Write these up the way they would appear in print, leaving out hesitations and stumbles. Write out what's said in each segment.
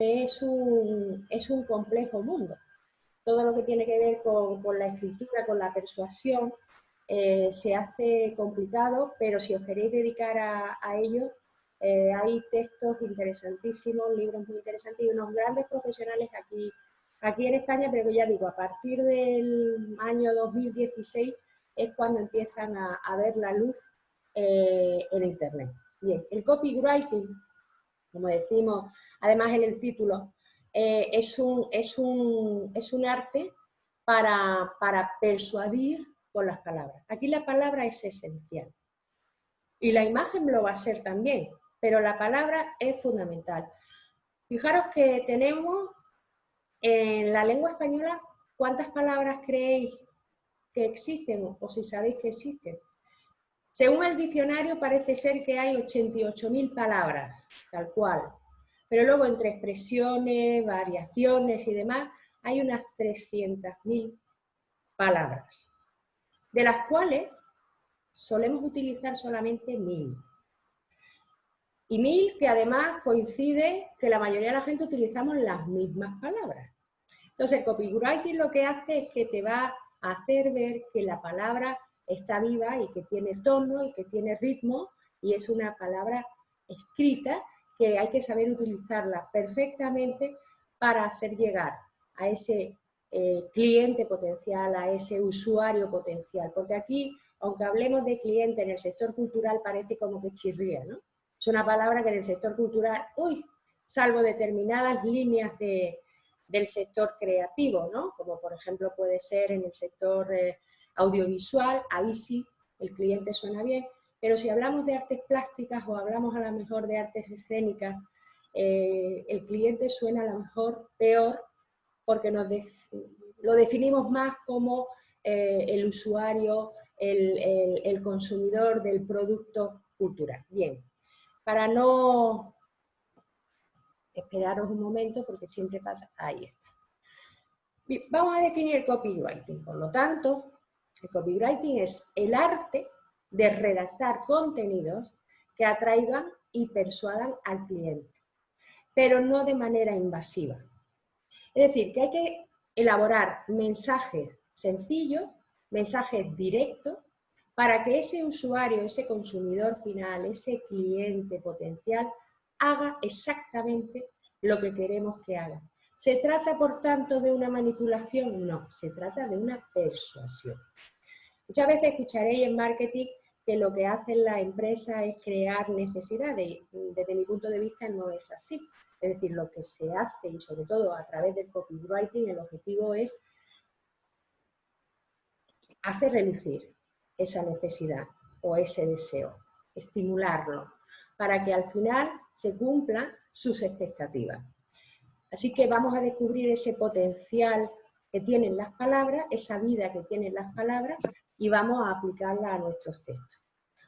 es un complejo mundo. Todo lo que tiene que ver con la escritura, con la persuasión, se hace complicado, pero si os queréis dedicar a ello, hay textos interesantísimos, libros muy interesantes y unos grandes profesionales aquí en España, pero que ya digo, a partir del año 2016 es cuando empiezan a ver la luz en Internet. Bien, el copywriting, como decimos además en el título, es un arte para persuadir con las palabras. Aquí la palabra es esencial. Y la imagen lo va a ser también, pero la palabra es fundamental. Fijaros que tenemos en la lengua española, ¿cuántas palabras creéis que existen o si sabéis que existen? Según el diccionario parece ser que hay 88.000 palabras, tal cual. Pero luego entre expresiones, variaciones y demás, hay unas 300.000 palabras, de las cuales solemos utilizar solamente 1.000. Y 1.000 que además coincide que la mayoría de la gente utilizamos las mismas palabras. Entonces, copywriting lo que hace es que te va a hacer ver que la palabra está viva y que tiene tono y que tiene ritmo y es una palabra escrita que hay que saber utilizarla perfectamente para hacer llegar a ese cliente potencial, a ese usuario potencial. Porque aquí, aunque hablemos de cliente en el sector cultural, parece como que chirría, ¿no? Es una palabra que en el sector cultural, salvo determinadas líneas del sector creativo, ¿no? Como por ejemplo puede ser en el sector audiovisual, ahí sí el cliente suena bien, pero si hablamos de artes plásticas o hablamos a lo mejor de artes escénicas, el cliente suena a lo mejor peor porque lo definimos más como el usuario, el consumidor del producto cultural. Bien, para no... Esperaros un momento porque siempre pasa... Ahí está. Bien, vamos a definir el copywriting. Por lo tanto, el copywriting es el arte de redactar contenidos que atraigan y persuadan al cliente, pero no de manera invasiva. Es decir, que hay que elaborar mensajes sencillos, mensajes directos, para que ese usuario, ese consumidor final, ese cliente potencial, haga exactamente lo que queremos que haga. ¿Se trata, por tanto, de una manipulación? No, se trata de una persuasión. Muchas veces escucharéis en marketing que lo que hace la empresa es crear necesidades. Desde mi punto de vista no es así. Es decir, lo que se hace, y sobre todo a través del copywriting, el objetivo es hacer relucir esa necesidad o ese deseo, estimularlo, para que al final se cumplan sus expectativas. Así que vamos a descubrir ese potencial que tienen las palabras, esa vida que tienen las palabras, y vamos a aplicarla a nuestros textos.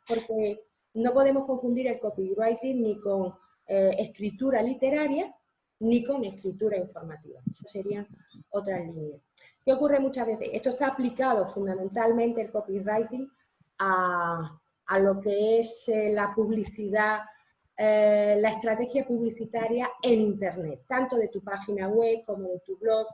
Porque no podemos confundir el copywriting ni con escritura literaria, ni con escritura informativa. Eso serían otras líneas. ¿Qué ocurre muchas veces? Esto está aplicado fundamentalmente, el copywriting, a lo que es la publicidad, la estrategia publicitaria en Internet, tanto de tu página web como de tu blog,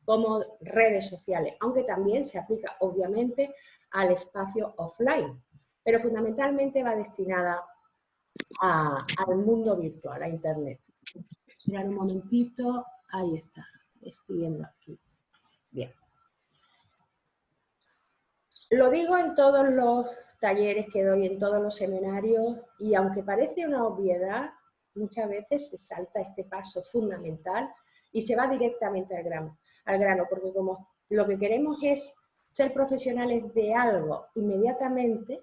como redes sociales, aunque también se aplica obviamente al espacio offline, pero fundamentalmente va destinada al mundo virtual, a Internet. Mirad un momentito, ahí está, estoy viendo aquí. Bien. Lo digo en todos los talleres que doy, en todos los seminarios, y aunque parece una obviedad, muchas veces se salta este paso fundamental y se va directamente al grano, porque como lo que queremos es ser profesionales de algo inmediatamente,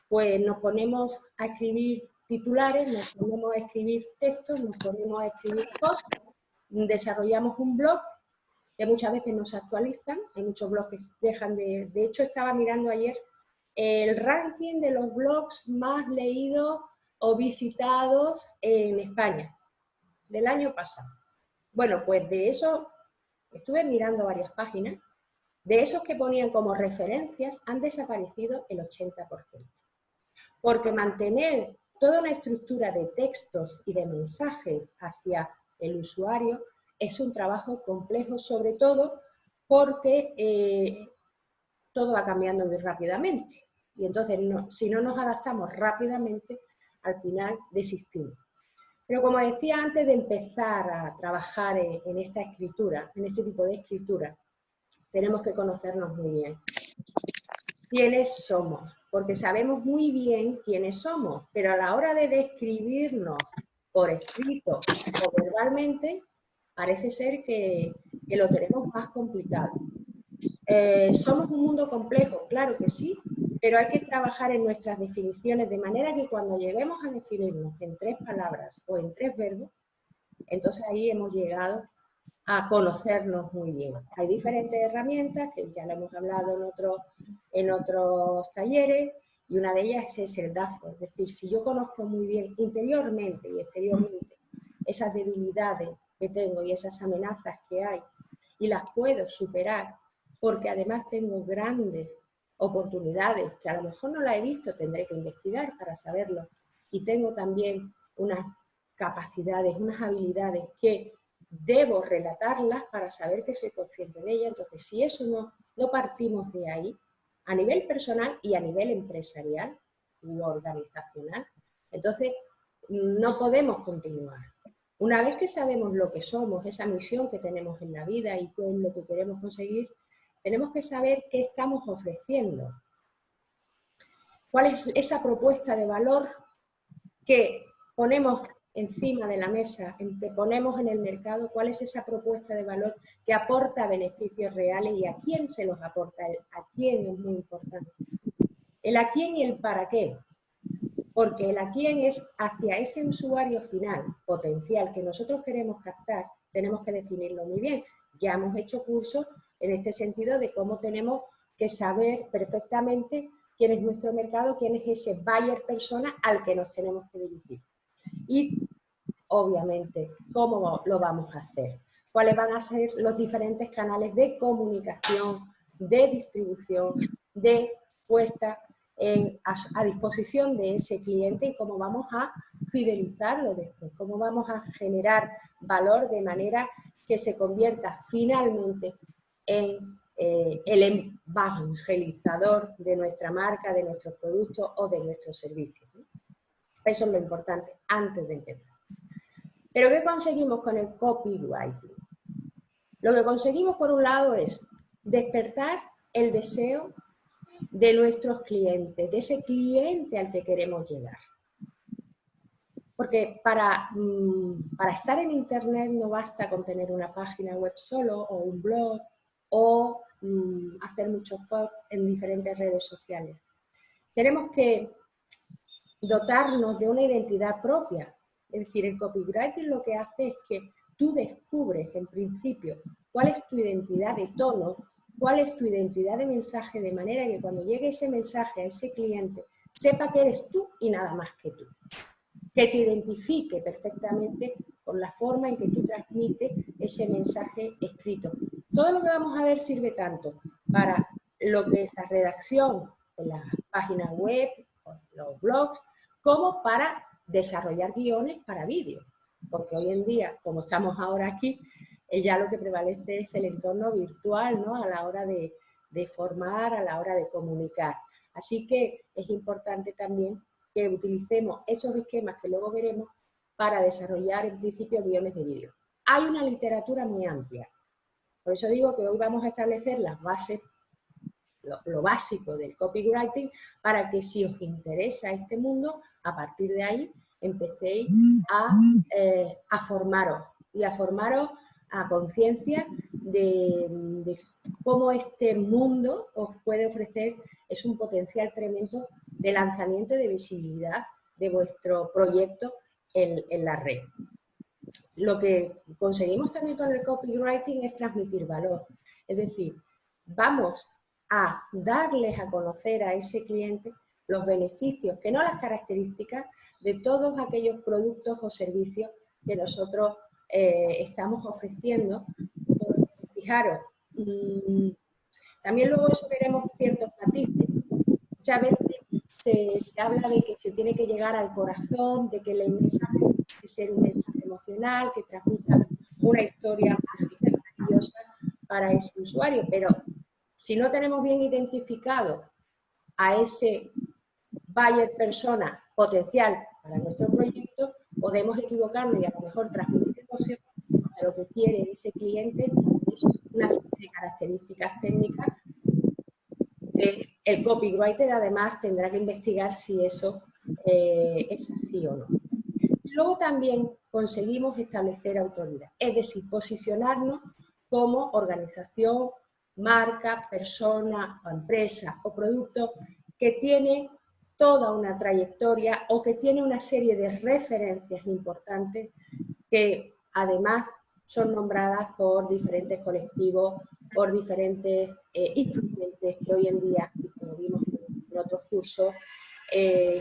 pues nos ponemos a escribir titulares, nos ponemos a escribir textos, nos ponemos a escribir posts, desarrollamos un blog que muchas veces no se actualizan, hay muchos blogs que dejan de... De hecho, estaba mirando ayer el ranking de los blogs más leídos o visitados en España, del año pasado. Bueno, pues de eso, estuve mirando varias páginas, de esos que ponían como referencias, han desaparecido el 80%. Porque mantener toda una estructura de textos y de mensajes hacia el usuario, es un trabajo complejo, sobre todo porque todo va cambiando muy rápidamente. Y entonces, si no nos adaptamos rápidamente, al final desistimos. Pero como decía antes de empezar a trabajar en esta escritura, en este tipo de escritura, tenemos que conocernos muy bien. ¿Quiénes somos? Porque sabemos muy bien quiénes somos, pero a la hora de describirnos por escrito o verbalmente, parece ser que lo tenemos más complicado. ¿Somos un mundo complejo? Claro que sí, pero hay que trabajar en nuestras definiciones de manera que cuando lleguemos a definirnos en 3 palabras o en 3 verbos, entonces ahí hemos llegado a conocernos muy bien. Hay diferentes herramientas que ya lo hemos hablado en otros talleres, y una de ellas es el DAFO. Es decir, si yo conozco muy bien interiormente y exteriormente esas debilidades que tengo y esas amenazas que hay, y las puedo superar, porque además tengo grandes oportunidades que a lo mejor no las he visto, tendré que investigar para saberlo, y tengo también unas capacidades, unas habilidades que debo relatarlas para saber que soy consciente de ellas. Entonces, si eso no partimos de ahí, a nivel personal y a nivel empresarial u organizacional, entonces no podemos continuar. Una vez que sabemos lo que somos, esa misión que tenemos en la vida y qué es lo que queremos conseguir, tenemos que saber qué estamos ofreciendo. ¿Cuál es esa propuesta de valor que ponemos encima de la mesa, que ponemos en el mercado? ¿Cuál es esa propuesta de valor que aporta beneficios reales y a quién se los aporta? El a quién es muy importante. El a quién y el para qué. Porque el a quién es hacia ese usuario final potencial que nosotros queremos captar, tenemos que definirlo muy bien. Ya hemos hecho cursos en este sentido de cómo tenemos que saber perfectamente quién es nuestro mercado, quién es ese buyer persona al que nos tenemos que dirigir. Y, obviamente, ¿cómo lo vamos a hacer? ¿Cuáles van a ser los diferentes canales de comunicación, de distribución, de puesta a disposición de ese cliente, y cómo vamos a fidelizarlo después? ¿Cómo vamos a generar valor de manera que se convierta finalmente en el evangelizador de nuestra marca, de nuestros productos o de nuestros servicios? Eso es lo importante antes de empezar. ¿Pero qué conseguimos con el copywriting? Lo que conseguimos, por un lado, es despertar el deseo de nuestros clientes, de ese cliente al que queremos llegar. Porque para estar en Internet no basta con tener una página web solo, o un blog, o hacer muchos posts en diferentes redes sociales. Tenemos que dotarnos de una identidad propia. Es decir, el copywriting lo que hace es que tú descubres, en principio, cuál es tu identidad de tono, cuál es tu identidad de mensaje, de manera que cuando llegue ese mensaje a ese cliente, sepa que eres tú y nada más que tú. Que te identifique perfectamente con la forma en que tú transmites ese mensaje escrito. Todo lo que vamos a ver sirve tanto para lo que es la redacción de las páginas web, los blogs, como para desarrollar guiones para vídeo. Porque hoy en día, como estamos ahora aquí, ya lo que prevalece es el entorno virtual, ¿no? A la hora de formar, a la hora de comunicar. Así que es importante también que utilicemos esos esquemas que luego veremos para desarrollar en principio guiones de vídeo. Hay una literatura muy amplia. Por eso digo que hoy vamos a establecer las bases, lo básico del copywriting, para que si os interesa este mundo, a partir de ahí empecéis a formaros y a formaros a conciencia de cómo este mundo os puede ofrecer, es un potencial tremendo de lanzamiento y de visibilidad de vuestro proyecto en la red. Lo que conseguimos también con el copywriting es transmitir valor. Es decir, vamos a darles a conocer a ese cliente los beneficios, que no las características, de todos aquellos productos o servicios que nosotros estamos ofreciendo. Fijaros, también luego eso veremos ciertos matices. Muchas veces se habla de que se tiene que llegar al corazón, de que el mensaje tiene que ser un mensaje emocional, que transmita una historia mágica, maravillosa para ese usuario. Pero si no tenemos bien identificado a ese buyer persona potencial para nuestro proyecto, podemos equivocarnos y a lo mejor transmitir emoción a lo que quiere ese cliente, es una serie de características técnicas. El copywriter además tendrá que investigar si eso es así o no. Luego también conseguimos establecer autoridad, es decir, posicionarnos como organización, marca, persona o empresa o producto que tiene toda una trayectoria o que tiene una serie de referencias importantes que además son nombradas por diferentes colectivos, por diferentes influyentes que hoy en día, como vimos en otros cursos,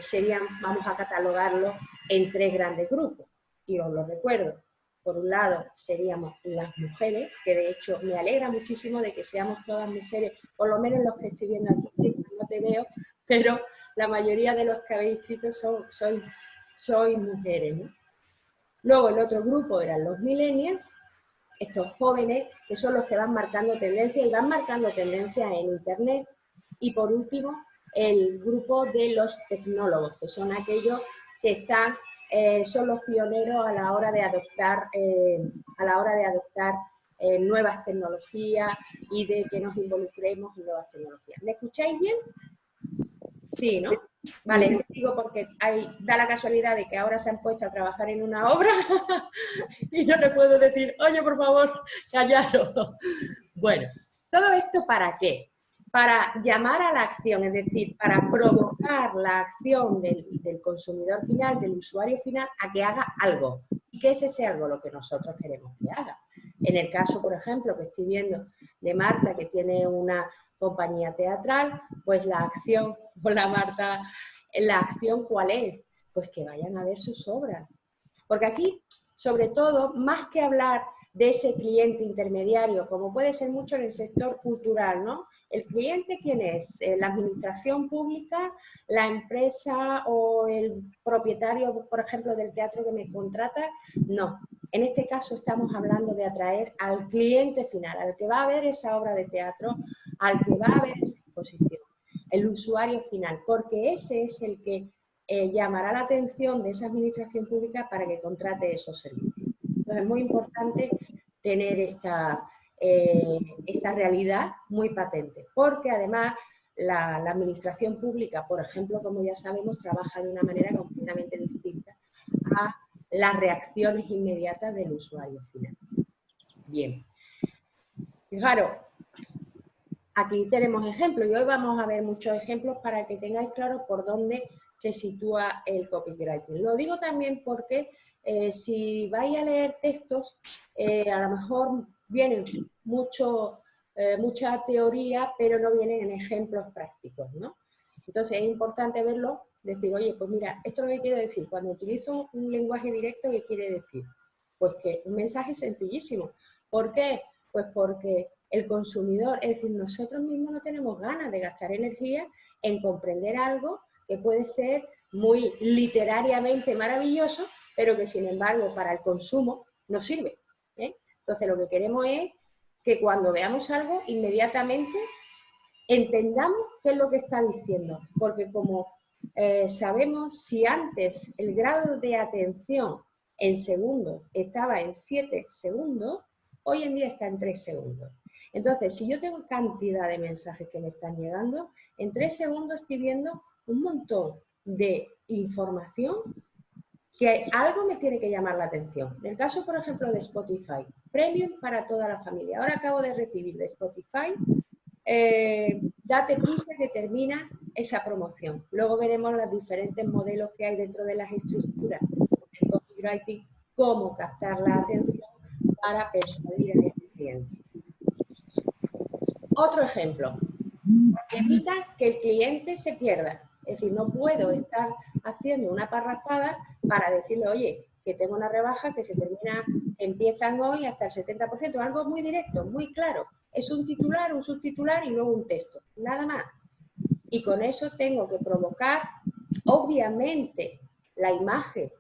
serían, vamos a catalogarlos en 3 grandes grupos. Y os lo recuerdo. Por un lado seríamos las mujeres, que de hecho me alegra muchísimo de que seamos todas mujeres, por lo menos los que estoy viendo aquí, no te veo, pero la mayoría de los que habéis escrito sois mujeres, ¿no? Luego el otro grupo eran los millennials, estos jóvenes que son los que van marcando tendencia y van marcando tendencia en Internet. Y por último, el grupo de los tecnólogos, que son aquellos que están, son los pioneros a la hora de adoptar, nuevas tecnologías y de que nos involucremos en nuevas tecnologías. ¿Me escucháis bien? Sí, ¿no? Vale, te digo porque da la casualidad de que ahora se han puesto a trabajar en una obra y no le puedo decir, oye, por favor, callaros. Bueno, ¿todo esto para qué? Para llamar a la acción, es decir, para provocar la acción del consumidor final, del usuario final, a que haga algo. Y que es ese algo lo que nosotros queremos que haga. En el caso, por ejemplo, que estoy viendo de Marta, que tiene una compañía teatral, pues la acción, hola Marta, la acción ¿cuál es? Pues que vayan a ver sus obras. Porque aquí, sobre todo, más que hablar de ese cliente intermediario, como puede ser mucho en el sector cultural, ¿no? ¿El cliente quién es? ¿La administración pública, la empresa o el propietario, por ejemplo, del teatro que me contrata? No. En este caso estamos hablando de atraer al cliente final, al que va a ver esa obra de teatro, al que va a ver esa exposición, el usuario final, porque ese es el que llamará la atención de esa administración pública para que contrate esos servicios. Entonces es muy importante tener esta realidad muy patente, porque además la administración pública, por ejemplo, como ya sabemos, trabaja de una manera completamente distinta a las reacciones inmediatas del usuario final. Bien. Fijaros, aquí tenemos ejemplos y hoy vamos a ver muchos ejemplos para que tengáis claro por dónde se sitúa el copywriting. Lo digo también porque si vais a leer textos, a lo mejor vienen mucha teoría, pero no vienen en ejemplos prácticos, ¿no? Entonces es importante verlo, decir, oye, pues mira, esto es lo que quiero decir. Cuando utilizo un lenguaje directo, ¿qué quiere decir? Pues que un mensaje sencillísimo. ¿Por qué? Pues porque el consumidor, es decir, nosotros mismos no tenemos ganas de gastar energía en comprender algo que puede ser muy literariamente maravilloso, pero que sin embargo para el consumo no sirve, ¿eh? Entonces lo que queremos es que cuando veamos algo inmediatamente entendamos qué es lo que está diciendo, porque como sabemos, si antes el grado de atención en segundos estaba en 7 segundos, hoy en día está en 3 segundos. Entonces, si yo tengo cantidad de mensajes que me están llegando, en 3 segundos estoy viendo un montón de información que algo me tiene que llamar la atención. En el caso, por ejemplo, de Spotify, Premium para toda la familia. Ahora acabo de recibir de Spotify, date prisa que termina esa promoción. Luego veremos los diferentes modelos que hay dentro de las estructuras del copywriting, cómo captar la atención para persuadir a ese cliente. Otro ejemplo, evita que el cliente se pierda. Es decir, no puedo estar haciendo una parrafada para decirle, oye, que tengo una rebaja que se termina, empiezan hoy hasta el 70%, algo muy directo, muy claro. Es un titular, un subtitular y luego un texto, nada más. Y con eso tengo que provocar, obviamente, la imagen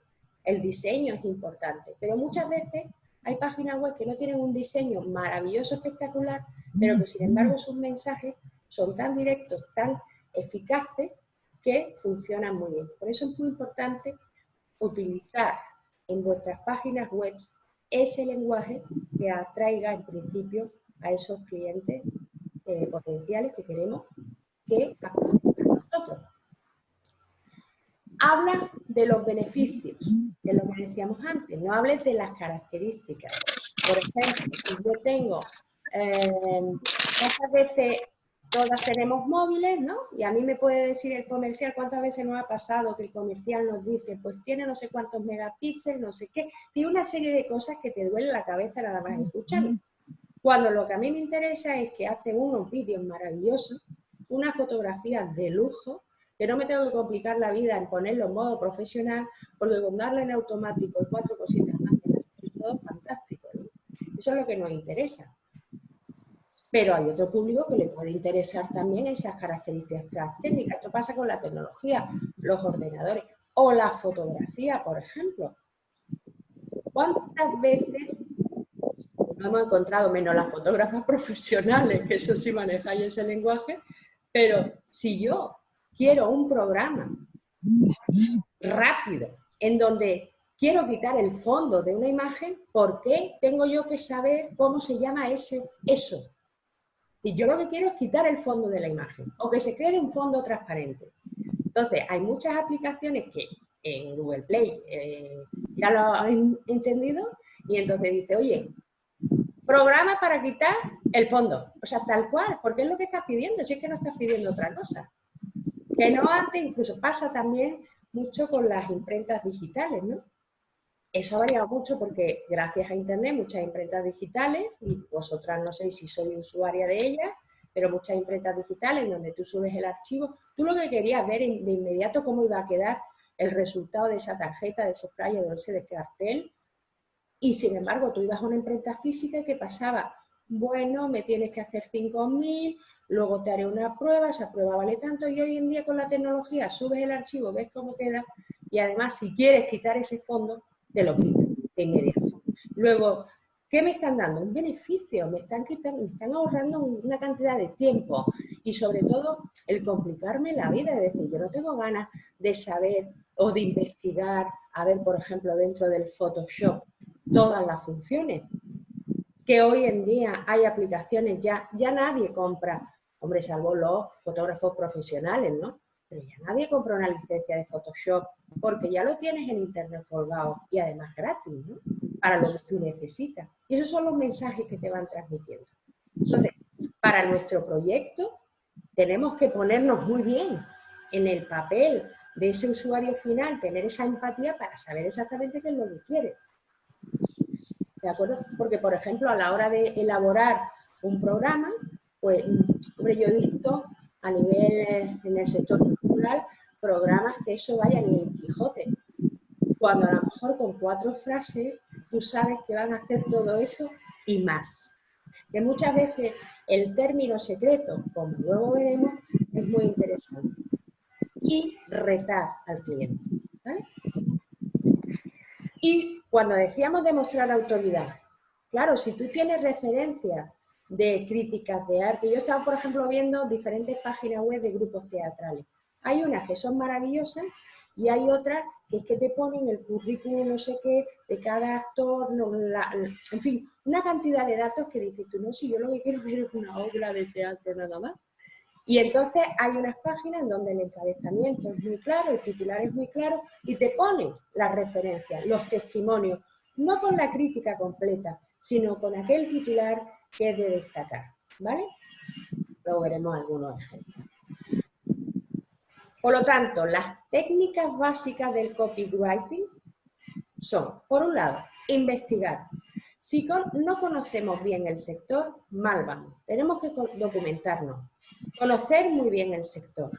el diseño es importante, pero muchas veces hay páginas web que no tienen un diseño maravilloso, espectacular, pero que sin embargo sus mensajes son tan directos, tan eficaces, que funcionan muy bien. Por eso es muy importante utilizar en vuestras páginas web ese lenguaje que atraiga en principio a esos clientes potenciales que queremos que actúen con nosotros. Habla de los beneficios, de lo que decíamos antes, no hables de las características. Por ejemplo, si yo tengo, muchas veces todas tenemos móviles, ¿no? Y a mí me puede decir el comercial, ¿cuántas veces nos ha pasado que el comercial nos dice, pues tiene no sé cuántos megapíxeles, no sé qué, y una serie de cosas que te duele la cabeza nada más escucharlo? Cuando lo que a mí me interesa es que hace unos vídeos maravillosos, unas fotografías de lujo, que no me tengo que complicar la vida en ponerlo en modo profesional, porque con darle en automático y 4 cositas más, es todo fantástico, ¿no? Eso es lo que nos interesa. Pero hay otro público que le puede interesar también esas características técnicas. Esto pasa con la tecnología, los ordenadores o la fotografía, por ejemplo. ¿Cuántas veces no hemos encontrado, menos las fotógrafas profesionales, que eso sí manejáis ese lenguaje, pero si yo quiero un programa rápido en donde quiero quitar el fondo de una imagen, ¿por qué tengo yo que saber cómo se llama eso? Y yo lo que quiero es quitar el fondo de la imagen o que se quede un fondo transparente. Entonces, hay muchas aplicaciones que en Google Play ya lo han entendido y entonces dice, oye, programa para quitar el fondo. O sea, tal cual, porque es lo que estás pidiendo, si es que no estás pidiendo otra cosa. Que no antes, incluso pasa también mucho con las imprentas digitales, ¿no? Eso ha variado mucho porque gracias a Internet muchas imprentas digitales, y vosotras no sé si sois usuaria de ellas, pero muchas imprentas digitales donde tú subes el archivo, tú lo que querías ver de inmediato cómo iba a quedar el resultado de esa tarjeta, de ese flyer o de ese cartel, y sin embargo tú ibas a una imprenta física y ¿qué pasaba? Bueno, me tienes que hacer 5.000, luego te haré una prueba, esa prueba vale tanto, y hoy en día con la tecnología subes el archivo, ves cómo queda, y además si quieres quitar ese fondo, te lo quitan de inmediato. Luego, ¿qué me están dando? Un beneficio, me están ahorrando una cantidad de tiempo y sobre todo el complicarme la vida, es decir, yo no tengo ganas de saber o de investigar, a ver, por ejemplo, dentro del Photoshop, todas las funciones. Que hoy en día hay aplicaciones, ya nadie compra, hombre, salvo los fotógrafos profesionales, ¿no? Pero ya nadie compra una licencia de Photoshop porque ya lo tienes en internet colgado y además gratis, ¿no? Para lo que tú necesitas. Y esos son los mensajes que te van transmitiendo. Entonces, para nuestro proyecto tenemos que ponernos muy bien en el papel de ese usuario final, tener esa empatía para saber exactamente qué es lo que quiere. ¿De acuerdo? Porque, por ejemplo, a la hora de elaborar un programa, pues, hombre, yo he visto a nivel en el sector cultural programas que eso vaya en el Quijote, cuando a lo mejor con 4 frases tú sabes que van a hacer todo eso y más. Que muchas veces el término secreto, como luego veremos, es muy interesante. Y retar al cliente, ¿vale? Y cuando decíamos demostrar autoridad, claro, si tú tienes referencias de críticas de arte, yo estaba, por ejemplo, viendo diferentes páginas web de grupos teatrales. Hay unas que son maravillosas y hay otras que es que te ponen el currículum no sé qué de cada actor, en fin, una cantidad de datos que dices tú, no, si yo lo que quiero ver es una obra de teatro nada más. Y entonces hay unas páginas en donde el encabezamiento es muy claro, el titular es muy claro y te ponen las referencias, los testimonios, no con la crítica completa, sino con aquel titular que es de destacar, ¿vale? Luego veremos algunos ejemplos. Por lo tanto, las técnicas básicas del copywriting son, por un lado, investigar. Si no conocemos bien el sector, mal vamos. Tenemos que documentarnos, conocer muy bien el sector.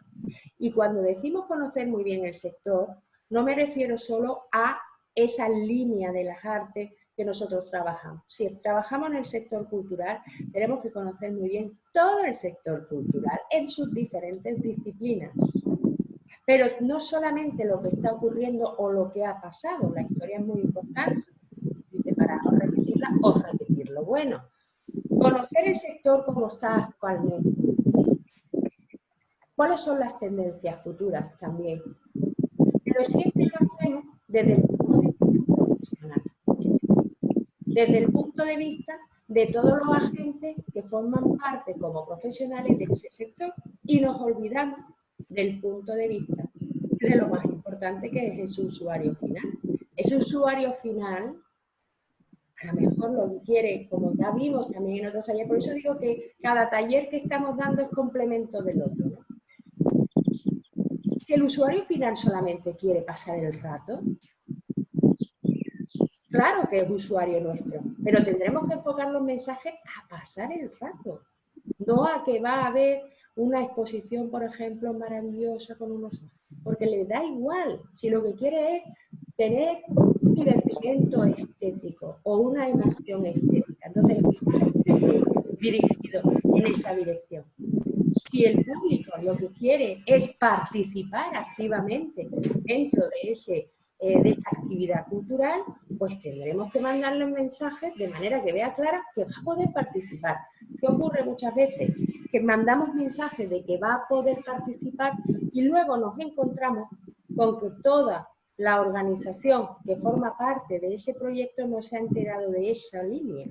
Y cuando decimos conocer muy bien el sector, no me refiero solo a esa línea de las artes que nosotros trabajamos. Si trabajamos en el sector cultural, tenemos que conocer muy bien todo el sector cultural en sus diferentes disciplinas. Pero no solamente lo que está ocurriendo o lo que ha pasado, la historia es muy importante, dice, para no repetirla o repetir lo bueno. Conocer el sector como está actualmente. ¿Cuáles son las tendencias futuras también? Pero siempre lo hacemos desde el punto de vista profesional, desde el punto de vista de todos los agentes que forman parte como profesionales de ese sector y nos olvidamos del punto de vista de lo más importante que es ese usuario final. Ese usuario final, a lo mejor lo que quiere, como ya vimos también en otros talleres, por eso digo que cada taller que estamos dando es complemento del otro, ¿no? Si el usuario final solamente quiere pasar el rato, claro que es usuario nuestro, pero tendremos que enfocar los mensajes a pasar el rato, no a que va a haber una exposición, por ejemplo, maravillosa con unos... Porque le da igual, si lo que quiere es tener un divertimento estético o una emoción estética. Entonces, el mensaje tiene que ir dirigido en esa dirección. Si el público lo que quiere es participar activamente dentro de esa actividad cultural, pues tendremos que mandarle mensajes de manera que vea clara que va a poder participar. ¿Qué ocurre muchas veces? Que mandamos mensajes de que va a poder participar y luego nos encontramos con que toda la organización que forma parte de ese proyecto no se ha enterado de esa línea.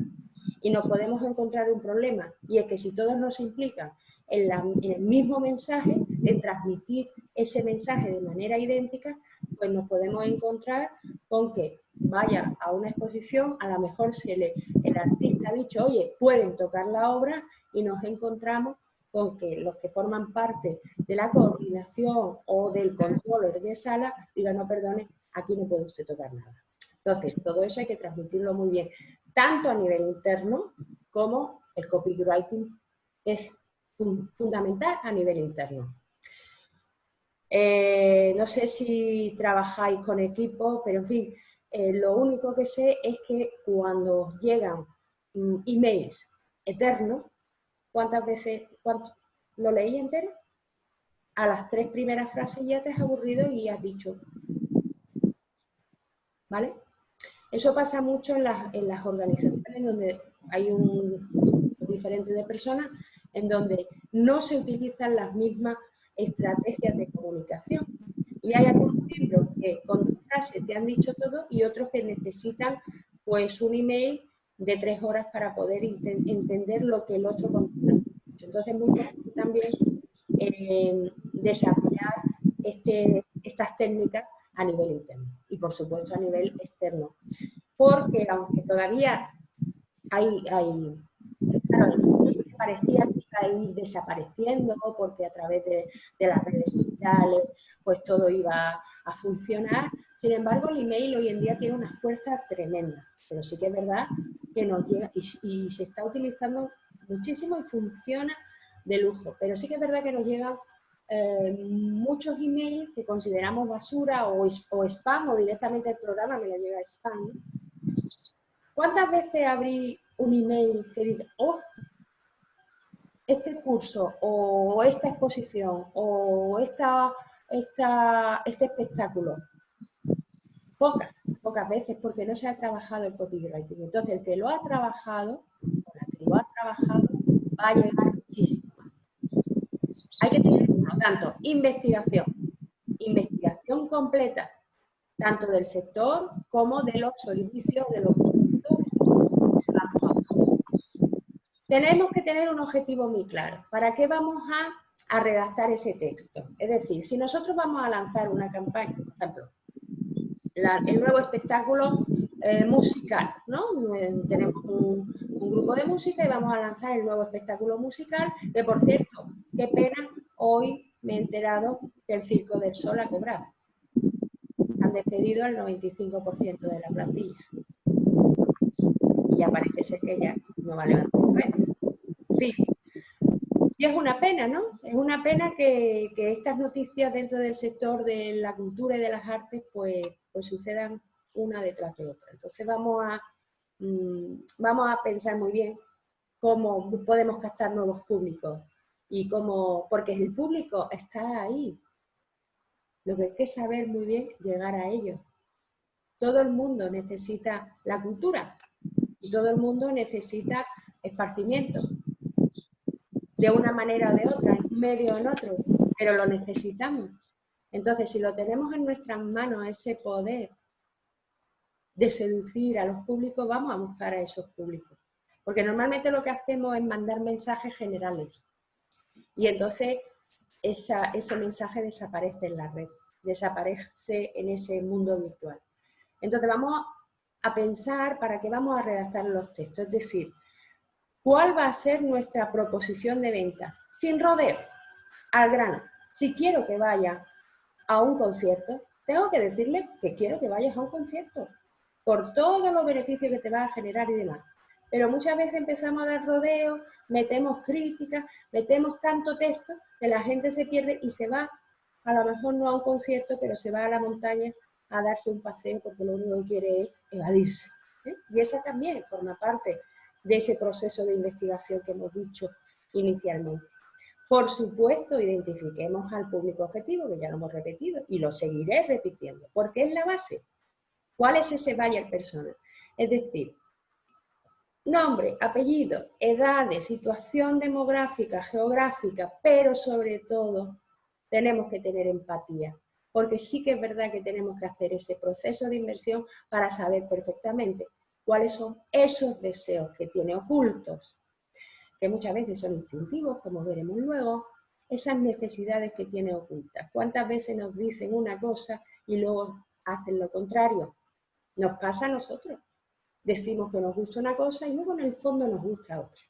Y nos podemos encontrar un problema, y es que si todos nos implican en el mismo mensaje, en transmitir ese mensaje de manera idéntica, pues nos podemos encontrar con que vaya a una exposición, a lo mejor el artista ha dicho, oye, pueden tocar la obra, y nos encontramos con que los que forman parte de la coordinación o del control de sala digan, no, perdone, aquí no puede usted tocar nada. Entonces, todo eso hay que transmitirlo muy bien, tanto a nivel interno como el copywriting es fundamental a nivel interno. No sé si trabajáis con equipo, pero en fin, lo único que sé es que cuando llegan emails eternos, ¿cuántas veces lo leí entero? A las 3 primeras frases ya te has aburrido y has dicho, ¿vale? Eso pasa mucho en las organizaciones donde hay un grupo diferente de personas, en donde no se utilizan las mismas estrategias de comunicación. Y hay algunos miembros que con 2 frases te han dicho todo y otros que necesitan pues un email de 3 horas para poder entender lo que el otro contesta. Entonces es muy importante también desarrollar estas técnicas a nivel interno y por supuesto a nivel externo. Porque aunque todavía claro, parecía que iba a ir desapareciendo porque a través de las redes sociales pues todo iba a funcionar, sin embargo el email hoy en día tiene una fuerza tremenda, pero sí que es verdad que nos llega y se está utilizando muchísimo y funciona de lujo, pero sí que es verdad que nos llegan muchos emails que consideramos basura o spam, o directamente el programa me lo llega spam. ¿Cuántas veces abrí un email que dice, oh, este curso o esta exposición o este espectáculo? Pocas veces, porque no se ha trabajado el copywriting. Entonces, el que lo ha trabajado, o la que lo ha trabajado, va a llegar muchísimo más. Hay que tener, por lo tanto, investigación completa, tanto del sector como de los servicios, de los productos. Tenemos que tener un objetivo muy claro. ¿Para qué vamos a redactar ese texto? Es decir, si nosotros vamos a lanzar una campaña, por ejemplo, el nuevo espectáculo musical, ¿no? Tenemos un grupo de música y vamos a lanzar el nuevo espectáculo musical, que por cierto, qué pena, hoy me he enterado que el Circo del Sol ha cobrado. Han despedido al 95% de la plantilla. Y ya parece ser que ya no va a levantar cabeza. En fin. Y es una pena, ¿no? Es una pena que estas noticias dentro del sector de la cultura y de las artes pues sucedan una detrás de otra. Entonces vamos a pensar muy bien cómo podemos captar nuevos públicos y cómo, porque el público está ahí. Lo que hay que saber muy bien llegar a ellos. Todo el mundo necesita la cultura y todo el mundo necesita esparcimiento, de una manera o de otra, en un medio o en otro, pero lo necesitamos. Entonces, si lo tenemos en nuestras manos, ese poder de seducir a los públicos, vamos a buscar a esos públicos. Porque normalmente lo que hacemos es mandar mensajes generales. Y entonces ese mensaje desaparece en la red, desaparece en ese mundo virtual. Entonces vamos a pensar para qué vamos a redactar los textos. Es decir, ¿cuál va a ser nuestra proposición de venta? Sin rodeo, al grano. Si quiero que vaya a un concierto, tengo que decirle que quiero que vayas a un concierto, por todos los beneficios que te va a generar y demás. Pero muchas veces empezamos a dar rodeos, metemos críticas, metemos tanto texto que la gente se pierde y se va, a lo mejor no a un concierto, pero se va a la montaña a darse un paseo porque lo único que quiere es evadirse. Y esa también forma parte de ese proceso de investigación que hemos dicho inicialmente. Por supuesto, identifiquemos al público objetivo, que ya lo hemos repetido, y lo seguiré repitiendo, porque es la base. ¿Cuál es ese buyer persona? Es decir, nombre, apellido, edades, situación demográfica, geográfica, pero sobre todo tenemos que tener empatía, porque sí que es verdad que tenemos que hacer ese proceso de inversión para saber perfectamente cuáles son esos deseos que tiene ocultos, que muchas veces son instintivos, como veremos luego, esas necesidades que tiene ocultas. ¿Cuántas veces nos dicen una cosa y luego hacen lo contrario? Nos pasa a nosotros. Decimos que nos gusta una cosa y luego en el fondo nos gusta otra.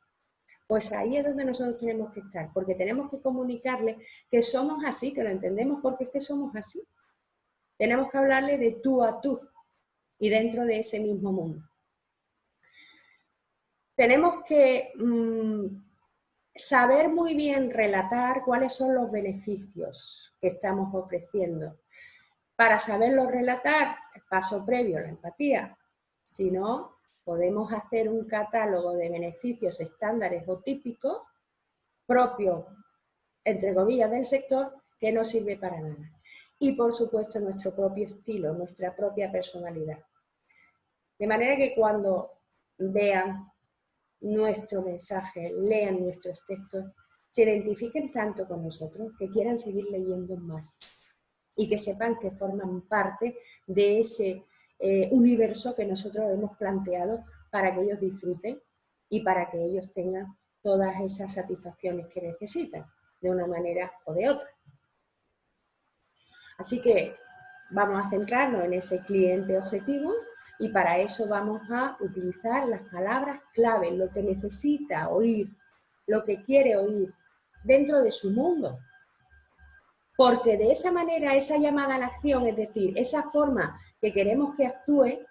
Pues ahí es donde nosotros tenemos que estar, porque tenemos que comunicarle que somos así, que lo entendemos porque es que somos así. Tenemos que hablarle de tú a tú y dentro de ese mismo mundo. Tenemos que saber muy bien relatar cuáles son los beneficios que estamos ofreciendo. Para saberlo relatar, el paso previo, la empatía. Si no, podemos hacer un catálogo de beneficios estándares o típicos propios, entre comillas, del sector, que no sirve para nada. Y, por supuesto, nuestro propio estilo, nuestra propia personalidad. De manera que cuando vean nuestro mensaje, lean nuestros textos, se identifiquen tanto con nosotros que quieran seguir leyendo más y que sepan que forman parte de ese universo que nosotros hemos planteado para que ellos disfruten y para que ellos tengan todas esas satisfacciones que necesitan, de una manera o de otra. Así que vamos a centrarnos en ese cliente objetivo y para eso vamos a utilizar las palabras clave, lo que necesita oír, lo que quiere oír dentro de su mundo. Porque de esa manera, esa llamada a la acción, es decir, esa forma que queremos que actúe,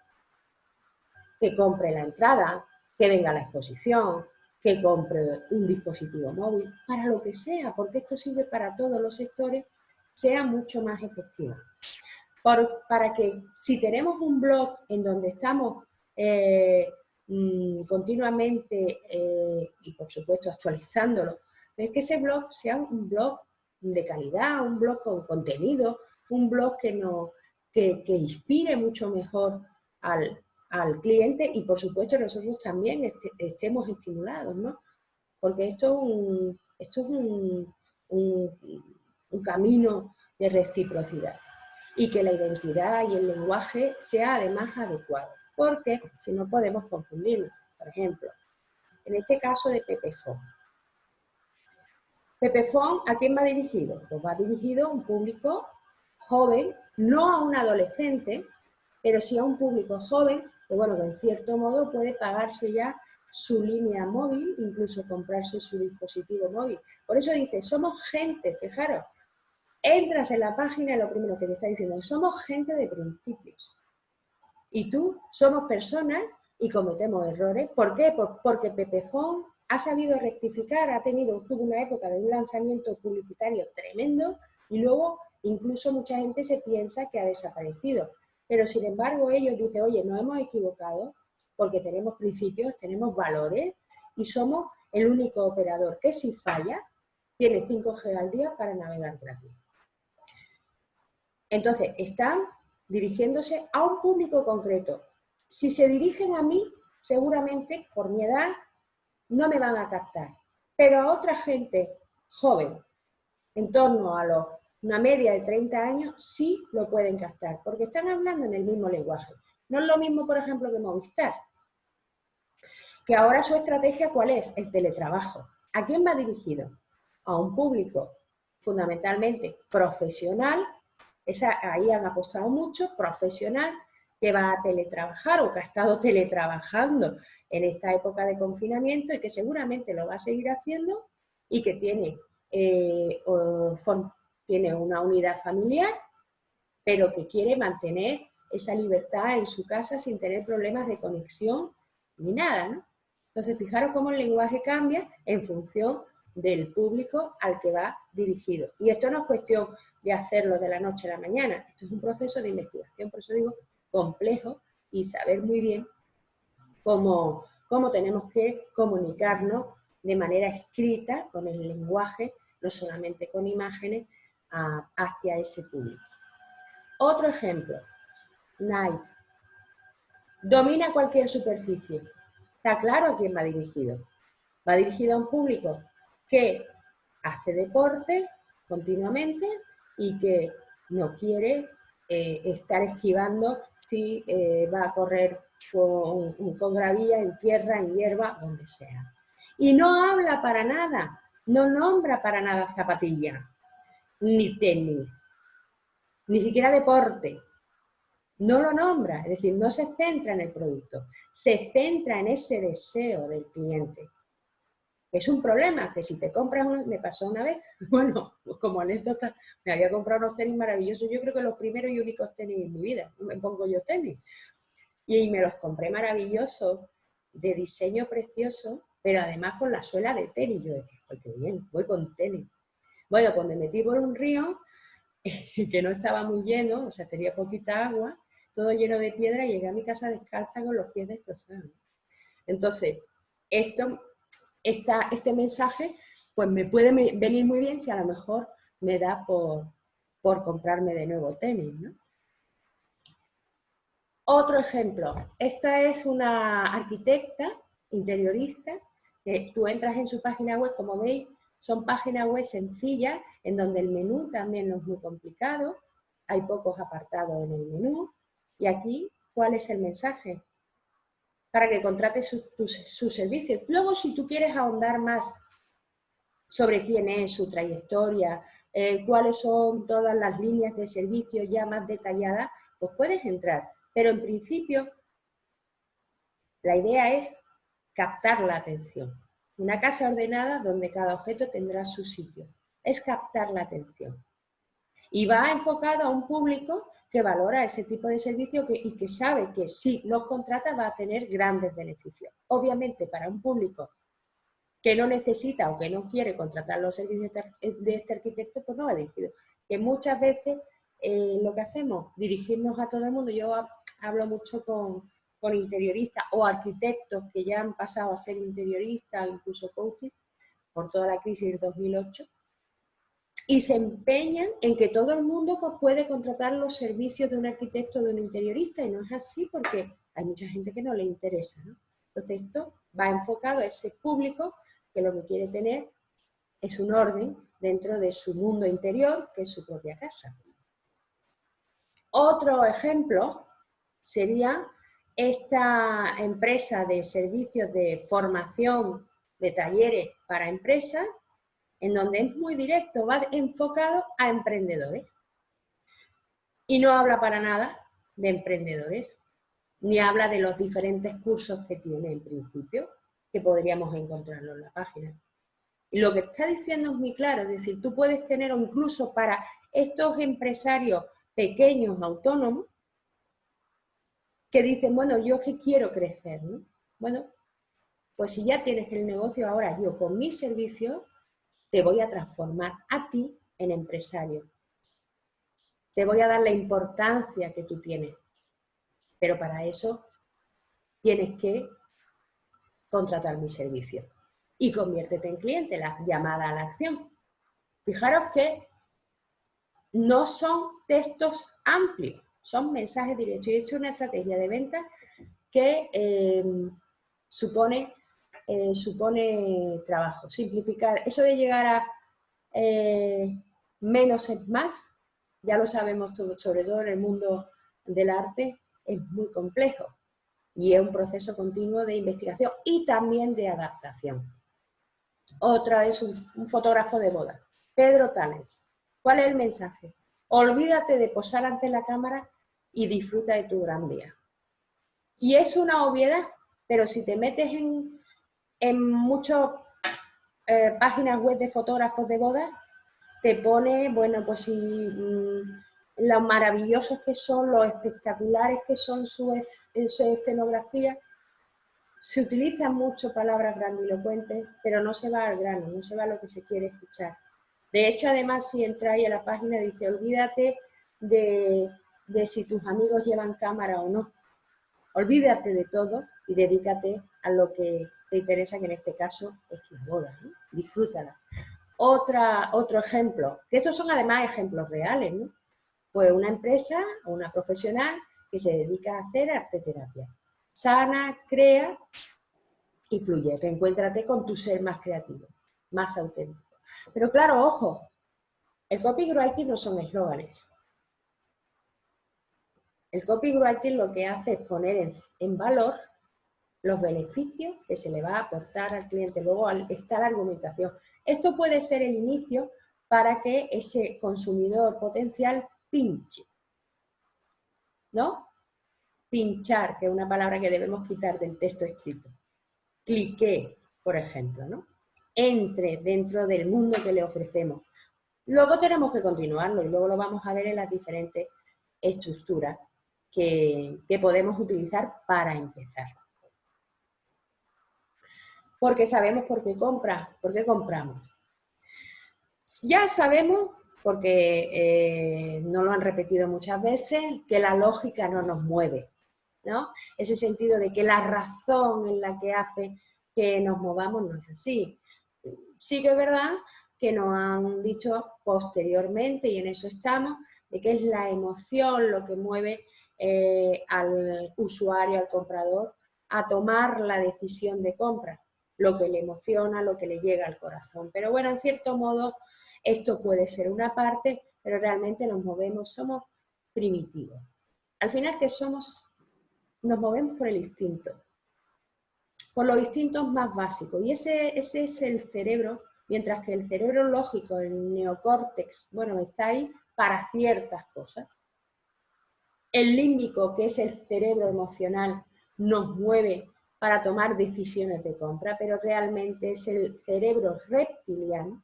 que compre la entrada, que venga a la exposición, que compre un dispositivo móvil, para lo que sea, porque esto sirve para todos los sectores, sea mucho más efectiva. Para que si tenemos un blog en donde estamos continuamente y por supuesto actualizándolo, es que ese blog sea un blog de calidad, un blog con contenido, un blog que inspire mucho mejor al cliente y por supuesto nosotros también estemos estimulados, ¿no? Porque esto es un camino de reciprocidad y que la identidad y el lenguaje sea además adecuado, porque si no podemos confundirnos. Por ejemplo, en este caso de Pepefón. Pepefón, ¿a quién va dirigido? Pues va dirigido a un público joven, no a un adolescente, pero sí a un público joven que, bueno, que en cierto modo puede pagarse ya su línea móvil, incluso comprarse su dispositivo móvil. Por eso dice, somos gente, fijaros, entras en la página y lo primero que te está diciendo, somos gente de principios. Y tú, somos personas y cometemos errores. ¿Por qué? Porque Pepefón ha sabido rectificar, tuvo una época de un lanzamiento publicitario tremendo y luego incluso mucha gente se piensa que ha desaparecido. Pero sin embargo ellos dicen, oye, nos hemos equivocado porque tenemos principios, tenemos valores y somos el único operador que si falla tiene 5G al día para navegar gratis. Entonces, están dirigiéndose a un público concreto. Si se dirigen a mí, seguramente, por mi edad, no me van a captar. Pero a otra gente joven, en torno a una media de 30 años, sí lo pueden captar, porque están hablando en el mismo lenguaje. No es lo mismo, por ejemplo, que Movistar, que ahora su estrategia, ¿cuál es? El teletrabajo. ¿A quién va dirigido? A un público fundamentalmente profesional, ahí han apostado mucho, profesional, que va a teletrabajar o que ha estado teletrabajando en esta época de confinamiento y que seguramente lo va a seguir haciendo y que tiene una unidad familiar, pero que quiere mantener esa libertad en su casa sin tener problemas de conexión ni nada, ¿no? Entonces, fijaros cómo el lenguaje cambia en función del público al que va dirigido. Y esto no es cuestión de hacerlo de la noche a la mañana, esto es un proceso de investigación, por eso digo complejo, y saber muy bien cómo tenemos que comunicarnos de manera escrita, con el lenguaje, no solamente con imágenes, hacia ese público. Otro ejemplo, Nike. Domina cualquier superficie. Está claro a quién va dirigido. Va dirigido a un público que hace deporte continuamente y que no quiere estar esquivando si va a correr con gravilla, en tierra, en hierba, donde sea. Y no habla para nada, no nombra para nada zapatilla, ni tenis, ni siquiera deporte. No lo nombra, es decir, no se centra en el producto, se centra en ese deseo del cliente. Es un problema, que si te compras me pasó una vez, bueno, como anécdota, me había comprado unos tenis maravillosos, yo creo que los primeros y únicos tenis en mi vida, me pongo yo tenis, y me los compré maravillosos, de diseño precioso, pero además con la suela de tenis, yo decía, ¡ay, qué bien, voy con tenis! Bueno, pues me metí por un río, que no estaba muy lleno, o sea, tenía poquita agua, todo lleno de piedra, y llegué a mi casa descalza con los pies destrozados. Entonces, este mensaje pues me puede venir muy bien si a lo mejor me da por comprarme de nuevo tenis, ¿no? Otro ejemplo, esta es una arquitecta interiorista, que tú entras en su página web, como veis, son páginas web sencillas, en donde el menú también no es muy complicado, hay pocos apartados en el menú, y aquí, ¿cuál es el mensaje? Para que contrates sus servicios. Luego, si tú quieres ahondar más sobre quién es, su trayectoria, cuáles son todas las líneas de servicio ya más detalladas, pues puedes entrar. Pero en principio, la idea es captar la atención. Una casa ordenada donde cada objeto tendrá su sitio. Es captar la atención. Y va enfocado a un público que valora ese tipo de servicio y que sabe que si los contrata va a tener grandes beneficios. Obviamente, para un público que no necesita o que no quiere contratar los servicios de este arquitecto, pues no va dirigido. Que muchas veces lo que hacemos, dirigirnos a todo el mundo. Yo hablo mucho con interioristas o arquitectos que ya han pasado a ser interioristas, incluso coaching, por toda la crisis del 2008, y se empeñan en que todo el mundo puede contratar los servicios de un arquitecto o de un interiorista, y no es así porque hay mucha gente que no le interesa, ¿no? Entonces esto va enfocado a ese público que lo que quiere tener es un orden dentro de su mundo interior, que es su propia casa. Otro ejemplo sería esta empresa de servicios de formación de talleres para empresas, en donde es muy directo, va enfocado a emprendedores. Y no habla para nada de emprendedores, ni habla de los diferentes cursos que tiene en principio, que podríamos encontrarlo en la página. Y lo que está diciendo es muy claro, es decir, tú puedes tener, o incluso para estos empresarios pequeños, autónomos, que dicen, bueno, yo que quiero crecer, ¿no? Bueno, pues si ya tienes el negocio, ahora yo con mi servicio te voy a transformar a ti en empresario. Te voy a dar la importancia que tú tienes. Pero para eso tienes que contratar mi servicio. Y conviértete en cliente, la llamada a la acción. Fijaros que no son textos amplios, son mensajes directos. Y esto es una estrategia de venta que supone trabajo. Simplificar, eso de llegar a menos es más, ya lo sabemos sobre todo en el mundo del arte, es muy complejo y es un proceso continuo de investigación y también de adaptación. Otra es un fotógrafo de boda, Pedro Tanes. ¿Cuál es el mensaje? Olvídate de posar ante la cámara y disfruta de tu gran día. Y es una obviedad, pero si te metes en muchas páginas web de fotógrafos de bodas, te pone, bueno, pues lo maravillosos que son, los espectaculares que son su escenografía. Se utilizan mucho palabras grandilocuentes, pero no se va al grano, no se va a lo que se quiere escuchar. De hecho, además, si entráis a la página, dice, olvídate de si tus amigos llevan cámara o no. Olvídate de todo y dedícate a lo que te interesa, que en este caso es tu boda, ¿no? Disfrútala. Otro ejemplo, que estos son además ejemplos reales, ¿no? Pues una empresa o una profesional que se dedica a hacer arteterapia. Sana, crea y fluye. Reencuéntrate con tu ser más creativo, más auténtico. Pero claro, ojo, el copywriting no son eslóganes. El copywriting lo que hace es poner en valor los beneficios que se le va a aportar al cliente. Luego está la argumentación. Esto puede ser el inicio para que ese consumidor potencial pinche, ¿no? Pinchar, que es una palabra que debemos quitar del texto escrito. Clique, por ejemplo, ¿no? Entre dentro del mundo que le ofrecemos. Luego tenemos que continuarlo y luego lo vamos a ver en las diferentes estructuras que podemos utilizar para empezar. Porque sabemos por qué compramos. Ya sabemos, porque nos lo han repetido muchas veces, que la lógica no nos mueve, ¿no? Ese sentido de que la razón en la que hace que nos movamos no es así. Sí que es verdad que nos han dicho posteriormente, y en eso estamos, de que es la emoción lo que mueve al usuario, al comprador, a tomar la decisión de compra, lo que le emociona, lo que le llega al corazón. Pero bueno, en cierto modo, esto puede ser una parte, pero realmente nos movemos, somos primitivos. Al final, ¿qué somos? Nos movemos por el instinto, por los instintos más básicos. Y ese es el cerebro, mientras que el cerebro lógico, el neocórtex, bueno, está ahí para ciertas cosas. El límbico, que es el cerebro emocional, nos mueve para tomar decisiones de compra, pero realmente es el cerebro reptiliano,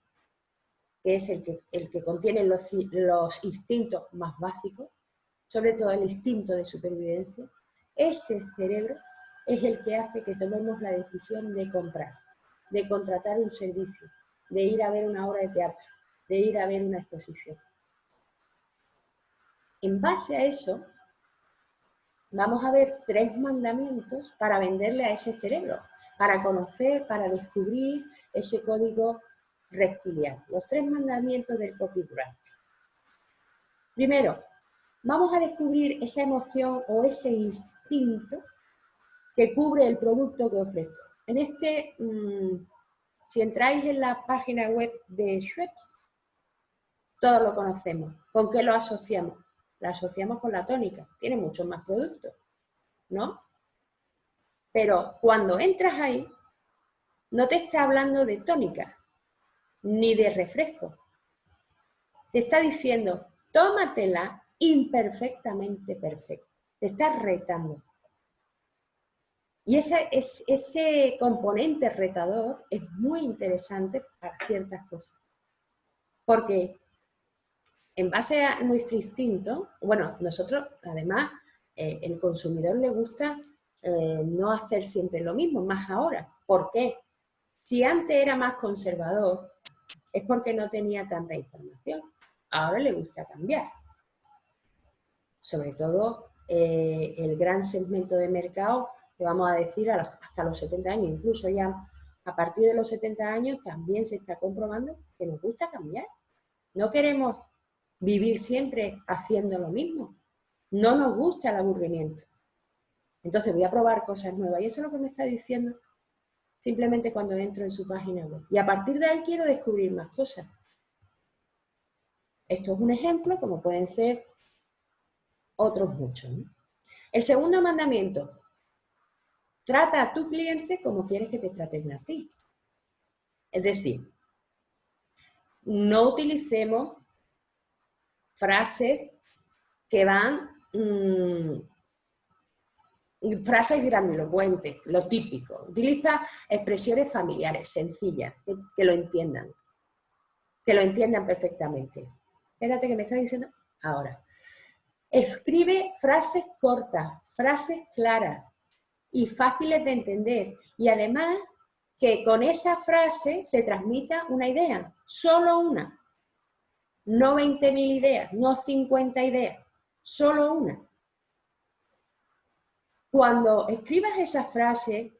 que es el que contiene los instintos más básicos, sobre todo el instinto de supervivencia. Ese cerebro es el que hace que tomemos la decisión de comprar, de contratar un servicio, de ir a ver una obra de teatro, de ir a ver una exposición. En base a eso, vamos a ver 3 mandamientos para venderle a ese cerebro, para conocer, para descubrir ese código reptiliano. Los 3 mandamientos del copywriting. Primero, vamos a descubrir esa emoción o ese instinto que cubre el producto que ofrezco. Si entráis en la página web de Schweppes, todos lo conocemos. ¿Con qué lo asociamos? Lo asociamos con la tónica. Tiene muchos más productos, ¿no? Pero cuando entras ahí, no te está hablando de tónica, ni de refresco. Te está diciendo, tómatela imperfectamente perfecta. Te está retando. Y ese componente retador es muy interesante para ciertas cosas. Porque en base a nuestro instinto, bueno, nosotros además, el consumidor le gusta no hacer siempre lo mismo, más ahora. ¿Por qué? Si antes era más conservador, es porque no tenía tanta información. Ahora le gusta cambiar. Sobre todo el gran segmento de mercado, que vamos a decir hasta los 70 años, incluso ya a partir de los 70 años también se está comprobando que nos gusta cambiar. No queremos vivir siempre haciendo lo mismo. No nos gusta el aburrimiento. Entonces voy a probar cosas nuevas. Y eso es lo que me está diciendo simplemente cuando entro en su página web. Y a partir de ahí quiero descubrir más cosas. Esto es un ejemplo, como pueden ser otros muchos, ¿no? El segundo mandamiento: trata a tu cliente como quieres que te traten a ti. Es decir, no utilicemos frases que van, frases grandilocuentes, lo típico. Utiliza expresiones familiares, sencillas, que lo entiendan perfectamente. Espérate, que me está diciendo ahora. Escribe frases cortas, frases claras y fáciles de entender. Y además, que con esa frase se transmita una idea, solo una. No 20.000 ideas, no 50 ideas, solo una. Cuando escribas esa frase,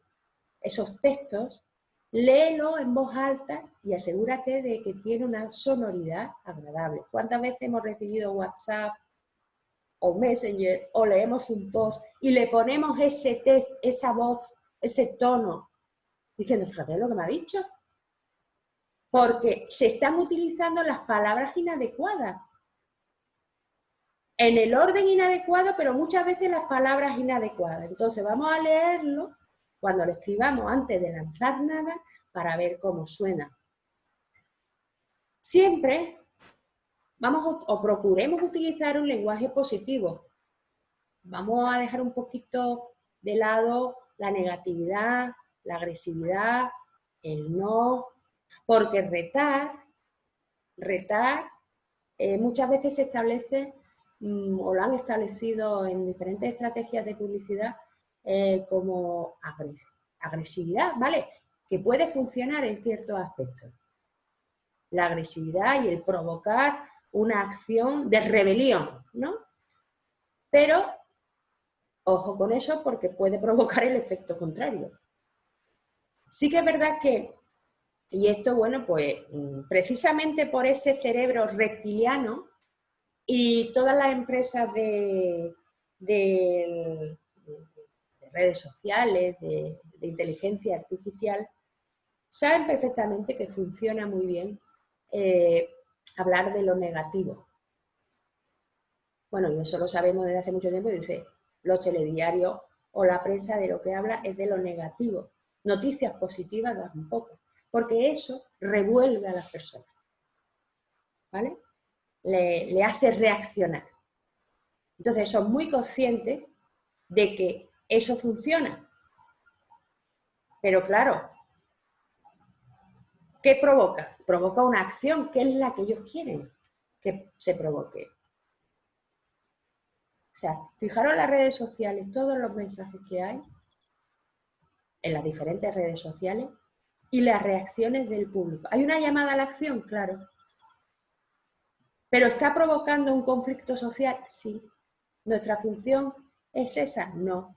esos textos, léelo en voz alta y asegúrate de que tiene una sonoridad agradable. ¿Cuántas veces hemos recibido WhatsApp o Messenger o leemos un post y le ponemos ese texto, esa voz, ese tono, diciendo, fíjate lo que me ha dicho? Porque se están utilizando las palabras inadecuadas. En el orden inadecuado, pero muchas veces las palabras inadecuadas. Entonces vamos a leerlo cuando lo escribamos antes de lanzar nada para ver cómo suena. Siempre vamos o procuremos utilizar un lenguaje positivo. Vamos a dejar un poquito de lado la negatividad, la agresividad, el no, porque retar muchas veces se establece o lo han establecido en diferentes estrategias de publicidad como agresividad, ¿vale? Que puede funcionar en ciertos aspectos. La agresividad y el provocar una acción de rebelión, ¿no? Pero, ojo con eso, porque puede provocar el efecto contrario. Sí que es verdad que, y esto, bueno, pues precisamente por ese cerebro reptiliano, y todas las empresas de redes sociales, de inteligencia artificial, saben perfectamente que funciona muy bien hablar de lo negativo. Bueno, y eso lo sabemos desde hace mucho tiempo, y dice, los telediarios o la prensa de lo que habla es de lo negativo. Noticias positivas tampoco, porque eso revuelve a las personas, ¿vale? Le hace reaccionar. Entonces son muy conscientes de que eso funciona. Pero claro, ¿qué provoca? Provoca una acción que es la que ellos quieren que se provoque. O sea, fijaros en las redes sociales, todos los mensajes que hay en las diferentes redes sociales y las reacciones del público. ¿Hay una llamada a la acción? Claro. ¿Pero está provocando un conflicto social? Sí. ¿Nuestra función es esa? No.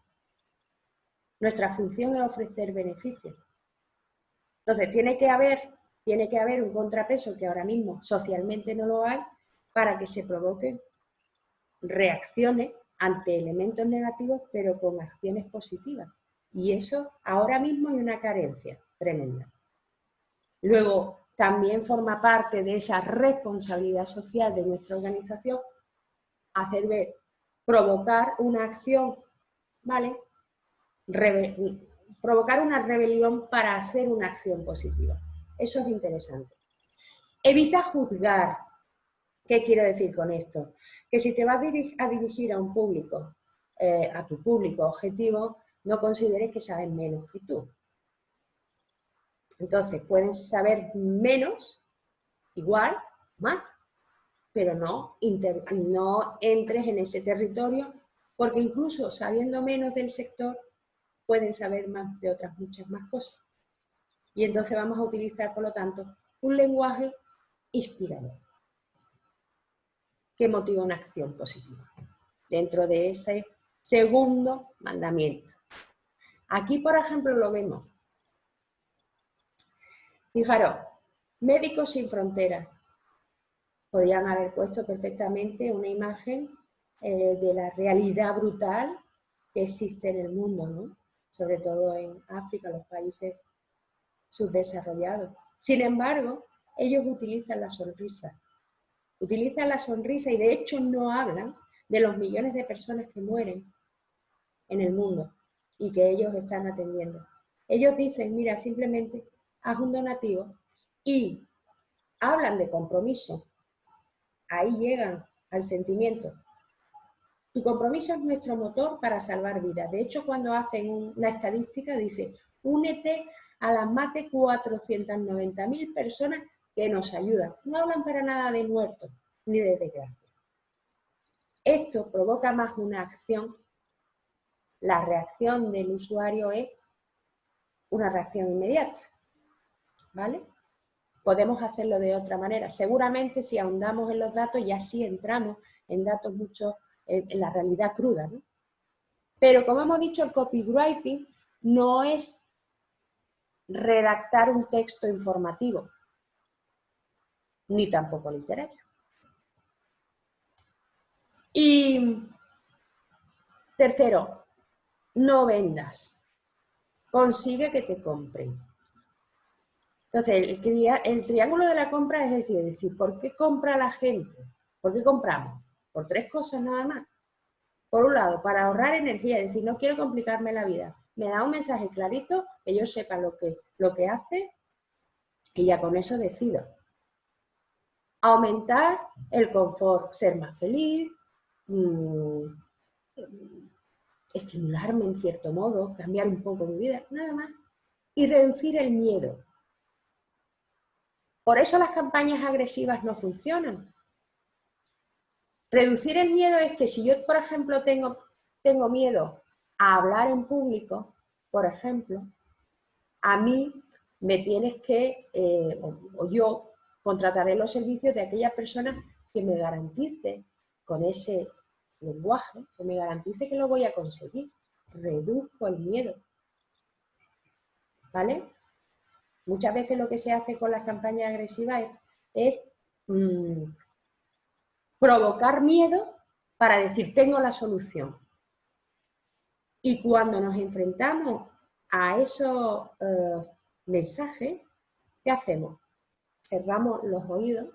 Nuestra función es ofrecer beneficios. Entonces, tiene que haber un contrapeso que ahora mismo socialmente no lo hay para que se provoquen reacciones ante elementos negativos, pero con acciones positivas. Y eso ahora mismo hay una carencia tremenda. Luego, también forma parte de esa responsabilidad social de nuestra organización hacer ver, provocar una acción, ¿vale? Provocar una rebelión para hacer una acción positiva. Eso es interesante. Evita juzgar. ¿Qué quiero decir con esto? Que si te vas a dirigir a un público, a tu público objetivo, no consideres que saben menos que tú. Entonces, pueden saber menos, igual, más, pero no entres en ese territorio, porque incluso sabiendo menos del sector, pueden saber más de otras muchas más cosas. Y entonces vamos a utilizar, por lo tanto, un lenguaje inspirador que motiva una acción positiva dentro de ese segundo mandamiento. Aquí, por ejemplo, lo vemos. Fijaros, Médicos Sin Fronteras Podrían haber puesto perfectamente una imagen de la realidad brutal que existe en el mundo, ¿no? Sobre todo en África, los países subdesarrollados. Sin embargo, ellos utilizan la sonrisa. Utilizan la sonrisa y de hecho no hablan de los millones de personas que mueren en el mundo y que ellos están atendiendo. Ellos dicen, mira, simplemente haz un donativo y hablan de compromiso. Ahí llegan al sentimiento. Tu compromiso es nuestro motor para salvar vidas. De hecho, cuando hacen una estadística, dice, únete a las más de 490.000 personas que nos ayudan. No hablan para nada de muertos ni de desgracia. Esto provoca más una acción. La reacción del usuario es una reacción inmediata, ¿vale? Podemos hacerlo de otra manera. Seguramente si ahondamos en los datos ya sí entramos en datos mucho en la realidad cruda, ¿no? Pero como hemos dicho, el copywriting no es redactar un texto informativo, ni tampoco literario. Y tercero, no vendas, consigue que te compren. Entonces, el triángulo de la compra es decir, ¿por qué compra la gente? ¿Por qué compramos? Por tres cosas nada más. Por un lado, para ahorrar energía, es decir, no quiero complicarme la vida. Me da un mensaje clarito, que yo sepa lo que hace y ya con eso decido. Aumentar el confort, ser más feliz, estimularme en cierto modo, cambiar un poco mi vida, nada más. Y reducir el miedo. Por eso las campañas agresivas no funcionan. Reducir el miedo es que si yo, por ejemplo, tengo miedo a hablar en público, por ejemplo, a mí me tienes que, o yo contrataré los servicios de aquella persona que me garantice con ese lenguaje, que me garantice que lo voy a conseguir. Reduzco el miedo. ¿Vale? Muchas veces lo que se hace con las campañas agresivas es provocar miedo para decir, tengo la solución. Y cuando nos enfrentamos a esos mensajes, ¿qué hacemos? Cerramos los oídos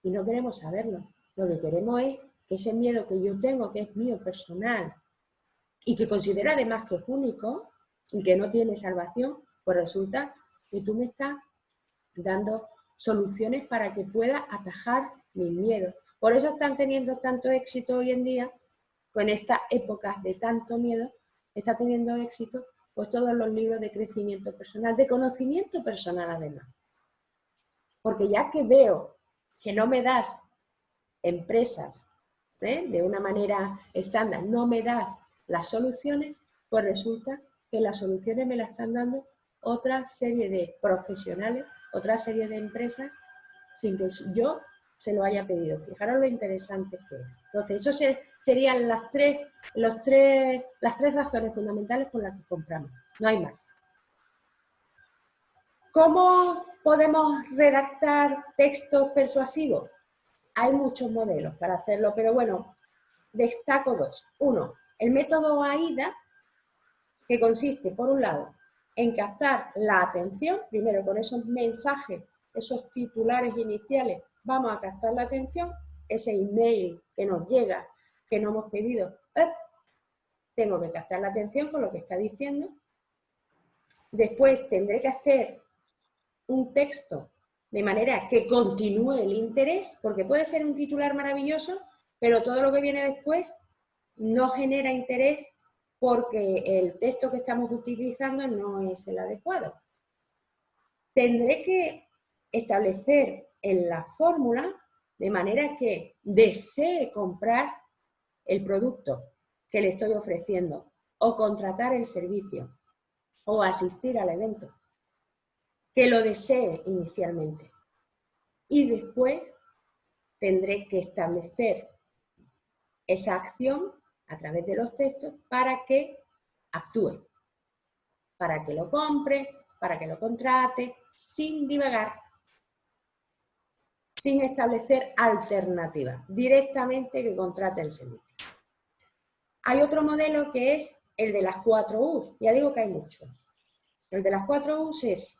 y no queremos saberlo. Lo que queremos es que ese miedo que yo tengo, que es mío personal, y que considero además que es único y que no tiene salvación, pues resulta que tú me estás dando soluciones para que pueda atajar mis miedos. Por eso están teniendo tanto éxito hoy en día, con estas épocas de tanto miedo, está teniendo éxito pues todos los libros de crecimiento personal, de conocimiento personal además. Porque ya que veo que no me das empresas de una manera estándar, no me das las soluciones, pues resulta que las soluciones me las están dando otra serie de profesionales, otra serie de empresas, sin que yo se lo haya pedido. Fijaros lo interesante que es. Entonces, eso serían las tres razones fundamentales por las que compramos. No hay más. ¿Cómo podemos redactar textos persuasivos? Hay muchos modelos para hacerlo, pero bueno, destaco dos. Uno, el método AIDA, que consiste, por un lado, en captar la atención, primero con esos mensajes, esos titulares iniciales, vamos a captar la atención, ese email que nos llega, que no hemos pedido, tengo que captar la atención con lo que está diciendo. Después tendré que hacer un texto de manera que continúe el interés, porque puede ser un titular maravilloso, pero todo lo que viene después no genera interés porque el texto que estamos utilizando no es el adecuado. Tendré que establecer en la fórmula de manera que desee comprar el producto que le estoy ofreciendo o contratar el servicio o asistir al evento, que lo desee inicialmente. Y después tendré que establecer esa acción a través de los textos para que actúe, para que lo compre, para que lo contrate, sin divagar. sin establecer alternativas, directamente que contrate el servicio. Hay otro modelo que es el de las 4 U's, ya digo que hay muchos. El de las 4 U's es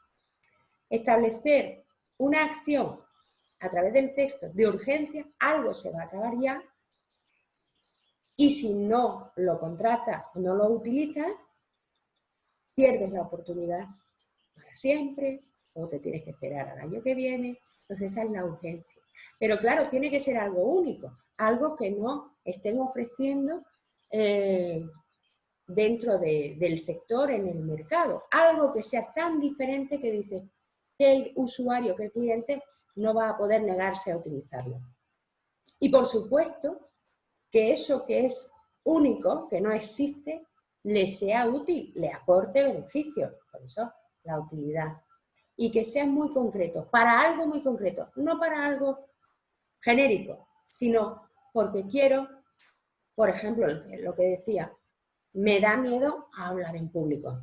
establecer una acción a través del texto de urgencia, algo se va a acabar ya, y si no lo contratas o no lo utilizas, pierdes la oportunidad para siempre, o te tienes que esperar al año que viene. Entonces esa es la urgencia. Pero claro, tiene que ser algo único, algo que no estén ofreciendo dentro del sector, en el mercado. Algo que sea tan diferente que dice que el usuario, que el cliente no va a poder negarse a utilizarlo. Y por supuesto que eso que es único, que no existe, le sea útil, le aporte beneficios. Por eso la utilidad. Y que sea muy concreto, para algo muy concreto, no para algo genérico, sino porque quiero, por ejemplo, lo que decía, me da miedo a hablar en público.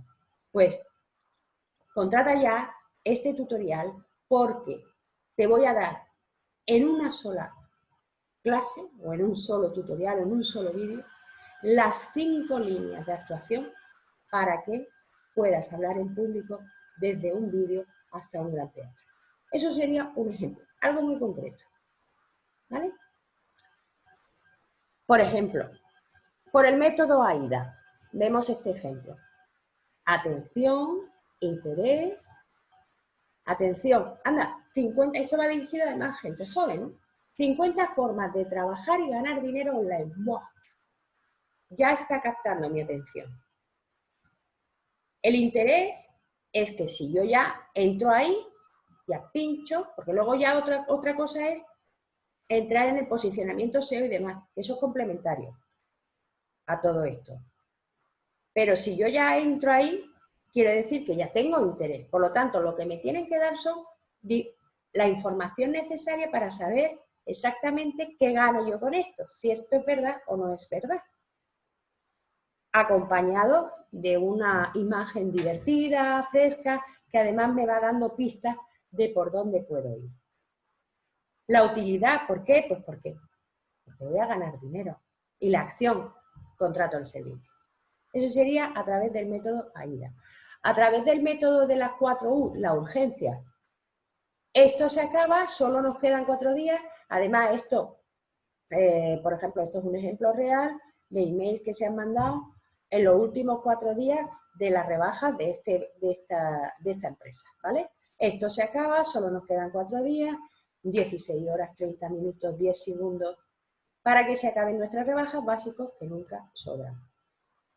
Pues contrata ya este tutorial porque te voy a dar en una sola clase o en un solo tutorial o en un solo vídeo las 5 líneas de actuación para que puedas hablar en público desde un vídeo hasta un gran teatro. Eso sería un ejemplo, algo muy concreto. ¿Vale? Por ejemplo, por el método AIDA, vemos este ejemplo. Atención, interés, atención. Anda, 50, esto va dirigido además a gente joven, ¿no? 50 formas de trabajar y ganar dinero online. ¡Buah! Ya está captando mi atención. El interés es que si yo ya entro ahí, ya pincho, porque luego ya otra cosa es entrar en el posicionamiento SEO y demás, que eso es complementario a todo esto. Pero si yo ya entro ahí, quiere decir que ya tengo interés. Por lo tanto, lo que me tienen que dar son la información necesaria para saber exactamente qué gano yo con esto, si esto es verdad o no es verdad. Acompañado de una imagen divertida, fresca, que además me va dando pistas de por dónde puedo ir. La utilidad, ¿por qué? Pues porque voy a ganar dinero. Y la acción, contrato el servicio. Eso sería a través del método AIDA. A través del método de las 4 U, la urgencia. Esto se acaba, solo nos quedan 4 días. Además, esto, por ejemplo, esto es un ejemplo real de email que se han mandado en los últimos 4 días de las rebajas de esta empresa, ¿vale? Esto se acaba, solo nos quedan 4 días, 16 horas, 30 minutos, 10 segundos, para que se acaben nuestras rebajas básicos que nunca sobran.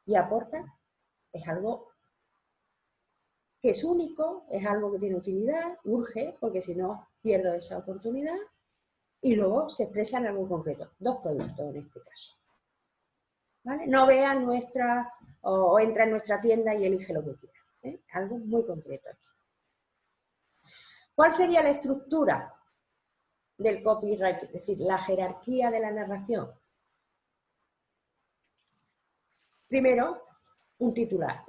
Y aporta, es algo que es único, es algo que tiene utilidad, urge, porque si no pierdo esa oportunidad, y luego se expresa en algo concreto, 2 productos en este caso. ¿Vale? No vea nuestra, o entra en nuestra tienda y elige lo que quiera, ¿eh? Algo muy concreto aquí. ¿Cuál sería la estructura del copyright? Es decir, la jerarquía de la narración. Primero, un titular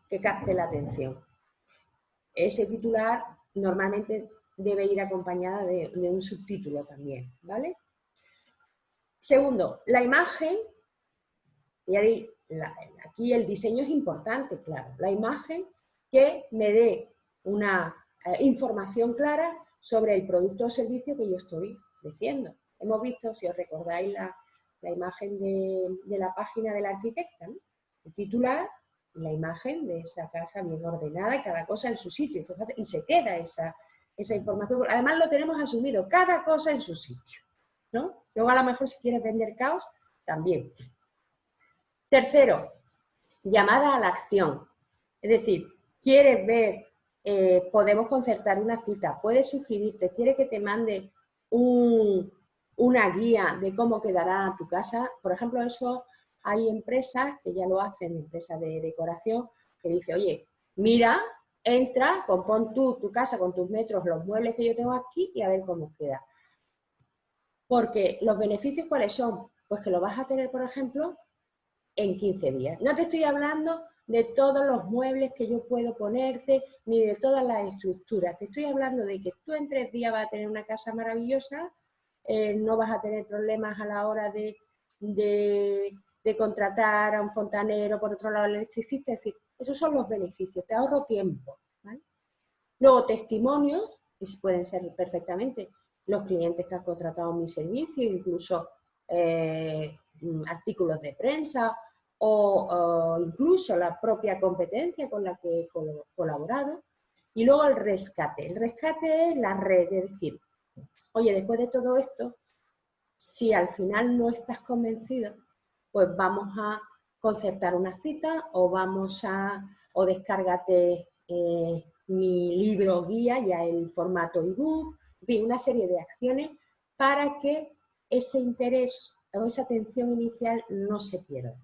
que capte la atención. Ese titular normalmente debe ir acompañada de un subtítulo también, ¿vale? Segundo, la imagen, aquí el diseño es importante, claro, la imagen que me dé una información clara sobre el producto o servicio que yo estoy diciendo. Hemos visto, si os recordáis, la imagen de la página del arquitecta, ¿no? El titular, la imagen de esa casa bien ordenada y cada cosa en su sitio, fíjate, y se queda esa información. Además lo tenemos asumido, cada cosa en su sitio, ¿no? Luego a lo mejor si quieres vender caos, también. Tercero, llamada a la acción. Es decir, quieres ver, podemos concertar una cita, puedes suscribirte, quieres que te mande una guía de cómo quedará tu casa. Por ejemplo, eso hay empresas que ya lo hacen, empresas de decoración, que dice, oye, mira, entra, compón tu casa con tus metros, los muebles que yo tengo aquí y a ver cómo queda. Porque los beneficios, ¿cuáles son? Pues que lo vas a tener, por ejemplo, en 15 días. No te estoy hablando de todos los muebles que yo puedo ponerte, ni de todas las estructuras. Te estoy hablando de que tú en 3 días vas a tener una casa maravillosa, no vas a tener problemas a la hora de contratar a un fontanero, por otro lado el electricista, es decir, esos son los beneficios, te ahorro tiempo, ¿vale? Luego testimonios, que pueden ser perfectamente los clientes que han contratado mi servicio, incluso artículos de prensa o incluso la propia competencia con la que he colaborado. Y luego el rescate. El rescate es la red, es decir, oye, después de todo esto, si al final no estás convencido, pues vamos a concertar una cita o descárgate mi libro guía ya en formato ebook, en fin, una serie de acciones para que ese interés o esa atención inicial no se pierda.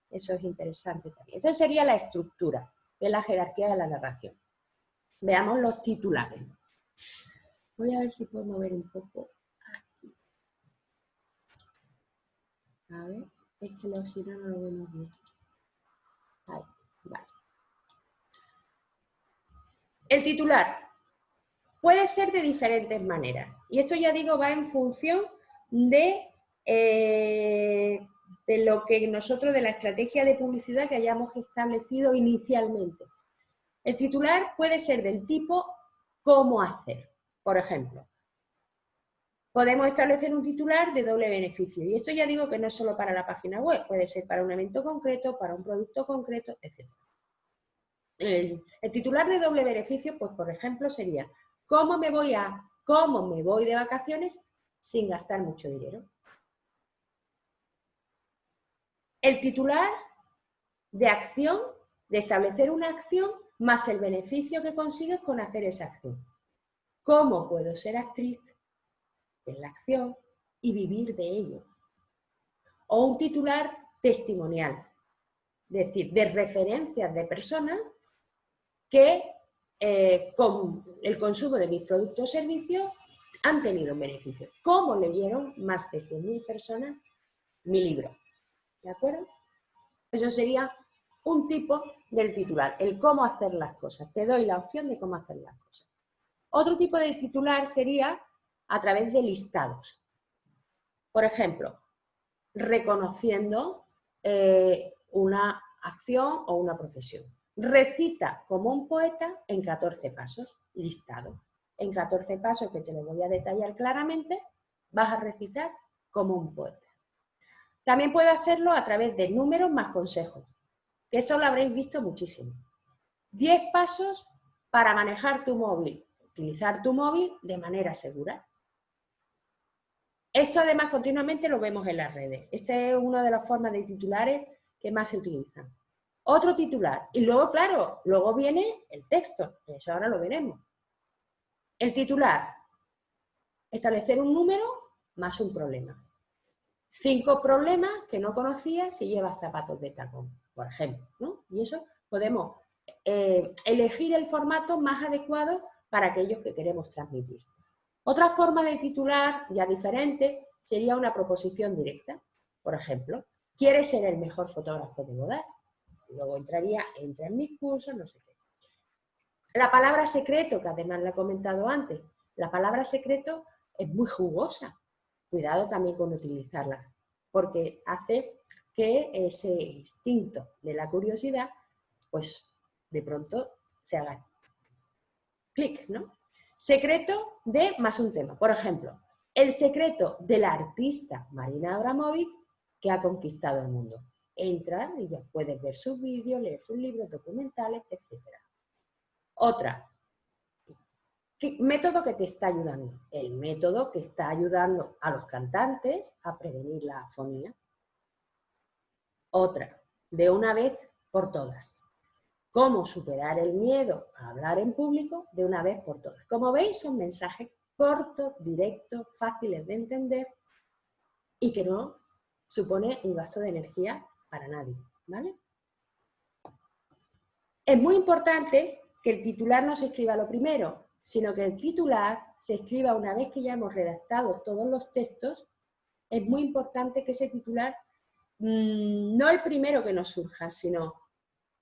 Eso es interesante también. Esa sería la estructura de la jerarquía de la narración. Veamos los titulares. Voy a ver si puedo mover un poco aquí. A ver, es que si no lo vemos bien. Ahí, vale. El titular puede ser de diferentes maneras. Y esto ya digo va en función de lo que nosotros, de la estrategia de publicidad que hayamos establecido inicialmente. El titular puede ser del tipo ¿cómo hacer? Por ejemplo, podemos establecer un titular de doble beneficio. Y esto ya digo que no es solo para la página web, puede ser para un evento concreto, para un producto concreto, etc. El titular de doble beneficio, pues por ejemplo, sería ¿cómo me voy de vacaciones sin gastar mucho dinero? El titular de acción, de establecer una acción, más el beneficio que consigues con hacer esa acción. ¿Cómo puedo ser actriz en la acción y vivir de ello? O un titular testimonial, es decir, de referencias de personas que con el consumo de mis productos o servicios han tenido un beneficio. ¿Cómo leyeron más de 100.000 personas mi libro? ¿De acuerdo? Eso sería un tipo del titular, el cómo hacer las cosas. Te doy la opción de cómo hacer las cosas. Otro tipo de titular sería a través de listados. Por ejemplo, reconociendo una acción o una profesión. Recita como un poeta en 14 pasos, listado. En 14 pasos, que te lo voy a detallar claramente, vas a recitar como un poeta. También puedes hacerlo a través de números más consejos, que esto lo habréis visto muchísimo. 10 pasos para manejar tu móvil, utilizar tu móvil de manera segura. Esto además continuamente lo vemos en las redes. Esta es una de las formas de titulares que más se utilizan. Otro titular. Y luego, claro, luego viene el texto. Eso ahora lo veremos. El titular. Establecer un número más un problema. 5 problemas que no conocías si llevas zapatos de tacón, por ejemplo, ¿no? Y eso podemos elegir el formato más adecuado para aquellos que queremos transmitir. Otra forma de titular, ya diferente, sería una proposición directa. Por ejemplo, ¿quieres ser el mejor fotógrafo de bodas? Luego entra en mis cursos, no sé qué. La palabra secreto, que además la he comentado antes, la palabra secreto es muy jugosa. Cuidado también con utilizarla, porque hace que ese instinto de la curiosidad, pues de pronto se haga clic, ¿no? Secreto de más un tema. Por ejemplo, el secreto de la artista Marina Abramovic que ha conquistado el mundo. Entra y ya puedes ver sus vídeos, leer sus libros, documentales, etc. Otra. ¿Qué método que te está ayudando? El método que está ayudando a los cantantes a prevenir la afonía. Otra. De una vez por todas. ¿Cómo superar el miedo a hablar en público de una vez por todas? Como veis, son mensajes cortos, directos, fáciles de entender y que no supone un gasto de energía para nadie, ¿vale? Es muy importante que el titular no se escriba lo primero, sino que el titular se escriba una vez que ya hemos redactado todos los textos. Es muy importante que ese titular, no el primero que nos surja, sino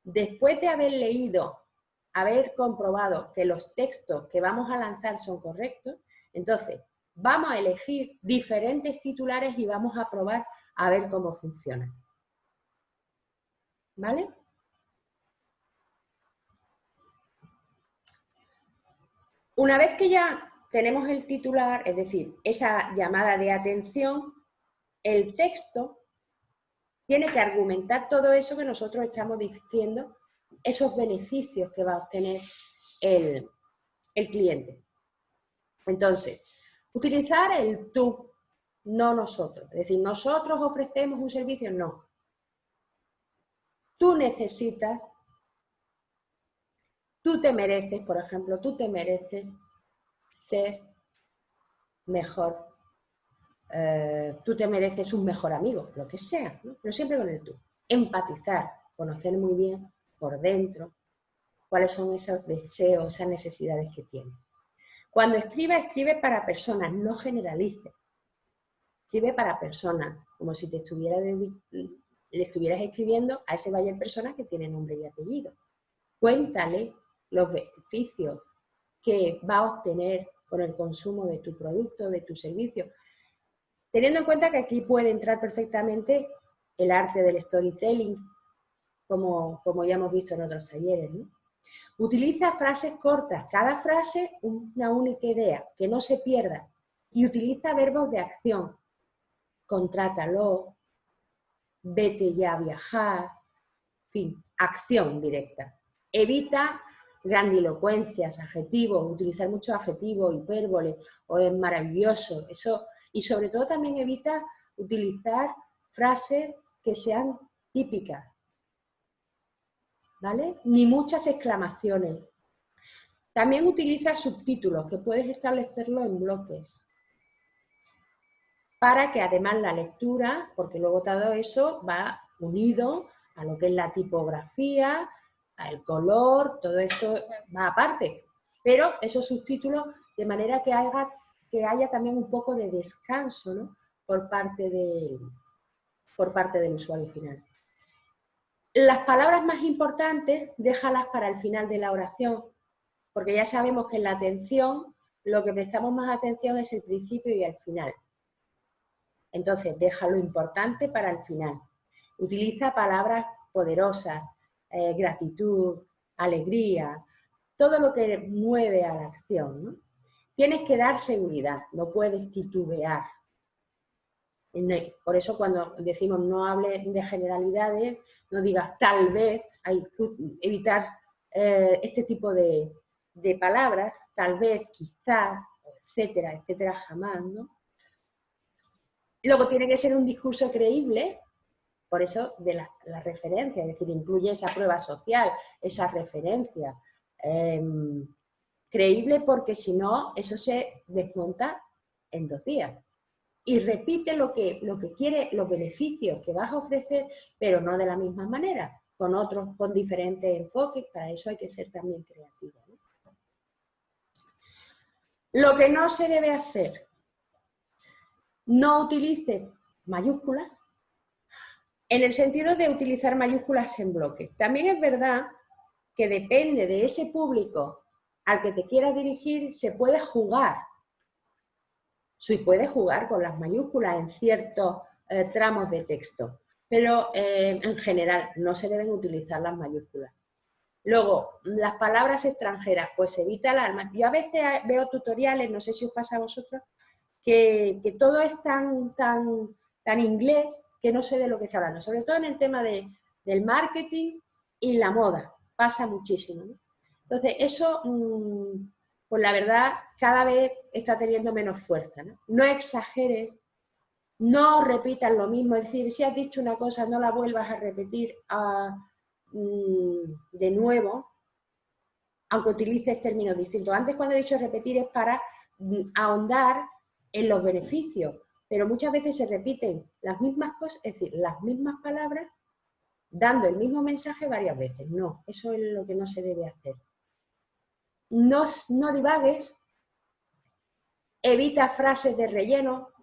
después de haber leído, haber comprobado que los textos que vamos a lanzar son correctos, entonces vamos a elegir diferentes titulares y vamos a probar a ver cómo funciona. ¿Vale? Una vez que ya tenemos el titular, es decir, esa llamada de atención, el texto tiene que argumentar todo eso que nosotros estamos diciendo, esos beneficios que va a obtener el cliente. Entonces, utilizar el tú, no nosotros. Es decir, nosotros ofrecemos un servicio, no. Tú necesitas, tú te mereces, por ejemplo, tú te mereces ser mejor, tú te mereces un mejor amigo, lo que sea, ¿no? Pero siempre con el tú. Empatizar, conocer muy bien por dentro cuáles son esos deseos, esas necesidades que tiene. Cuando escribe para personas, no generalice. Escribe para personas, como si le estuvieras escribiendo a ese buyer persona que tiene nombre y apellido. Cuéntale los beneficios que va a obtener con el consumo de tu producto, de tu servicio. Teniendo en cuenta que aquí puede entrar perfectamente el arte del storytelling, como ya hemos visto en otros talleres, ¿no? Utiliza frases cortas, cada frase una única idea, que no se pierda. Y utiliza verbos de acción. Contrátalo, vete ya a viajar, en fin, acción directa. Evita grandilocuencias, adjetivos, utilizar muchos adjetivos, hipérboles, o es maravilloso, eso. Y sobre todo también evita utilizar frases que sean típicas, ¿vale? Ni muchas exclamaciones. También utiliza subtítulos, que puedes establecerlo en bloques, para que además la lectura, porque luego todo eso va unido a lo que es la tipografía, al color, todo esto va aparte. Pero esos subtítulos, de manera que haya también un poco de descanso, ¿no? por parte del usuario final. Las palabras más importantes, déjalas para el final de la oración, porque ya sabemos que en la atención lo que prestamos más atención es el principio y el final. Entonces, deja lo importante para el final. Utiliza palabras poderosas, gratitud, alegría, todo lo que mueve a la acción, ¿no? Tienes que dar seguridad, no puedes titubear. Por eso cuando decimos no hables de generalidades, no digas tal vez, hay que evitar este tipo de palabras, tal vez, quizás, etcétera, etcétera, jamás, ¿no? Luego tiene que ser un discurso creíble, por eso de la referencia, es decir, incluye esa prueba social, esa referencia. Creíble porque si no, eso se desmonta en 2 días. Y repite lo que quiere, los beneficios que vas a ofrecer, pero no de la misma manera, con diferentes enfoques. Para eso hay que ser también creativo, ¿no? Lo que no se debe hacer, no utilice mayúsculas, en el sentido de utilizar mayúsculas en bloques. También es verdad que depende de ese público al que te quieras dirigir, se puede jugar. Sí, puede jugar con las mayúsculas en ciertos tramos de texto, pero en general no se deben utilizar las mayúsculas. Luego, las palabras extranjeras, pues evita. Yo a veces veo tutoriales, no sé si os pasa a vosotros, que todo es tan inglés que no sé de lo que está hablando, sobre todo en el tema del marketing y la moda, pasa muchísimo, ¿no? Entonces, eso, pues la verdad, cada vez está teniendo menos fuerza, ¿no? No exageres, no repitas lo mismo, es decir, si has dicho una cosa, no la vuelvas a repetir de nuevo, aunque utilices términos distintos. Antes, cuando he dicho repetir, es para ahondar en los beneficios, pero muchas veces se repiten las mismas cosas, es decir, las mismas palabras, dando el mismo mensaje varias veces. No, eso es lo que no se debe hacer. No divagues, evita frases de relleno.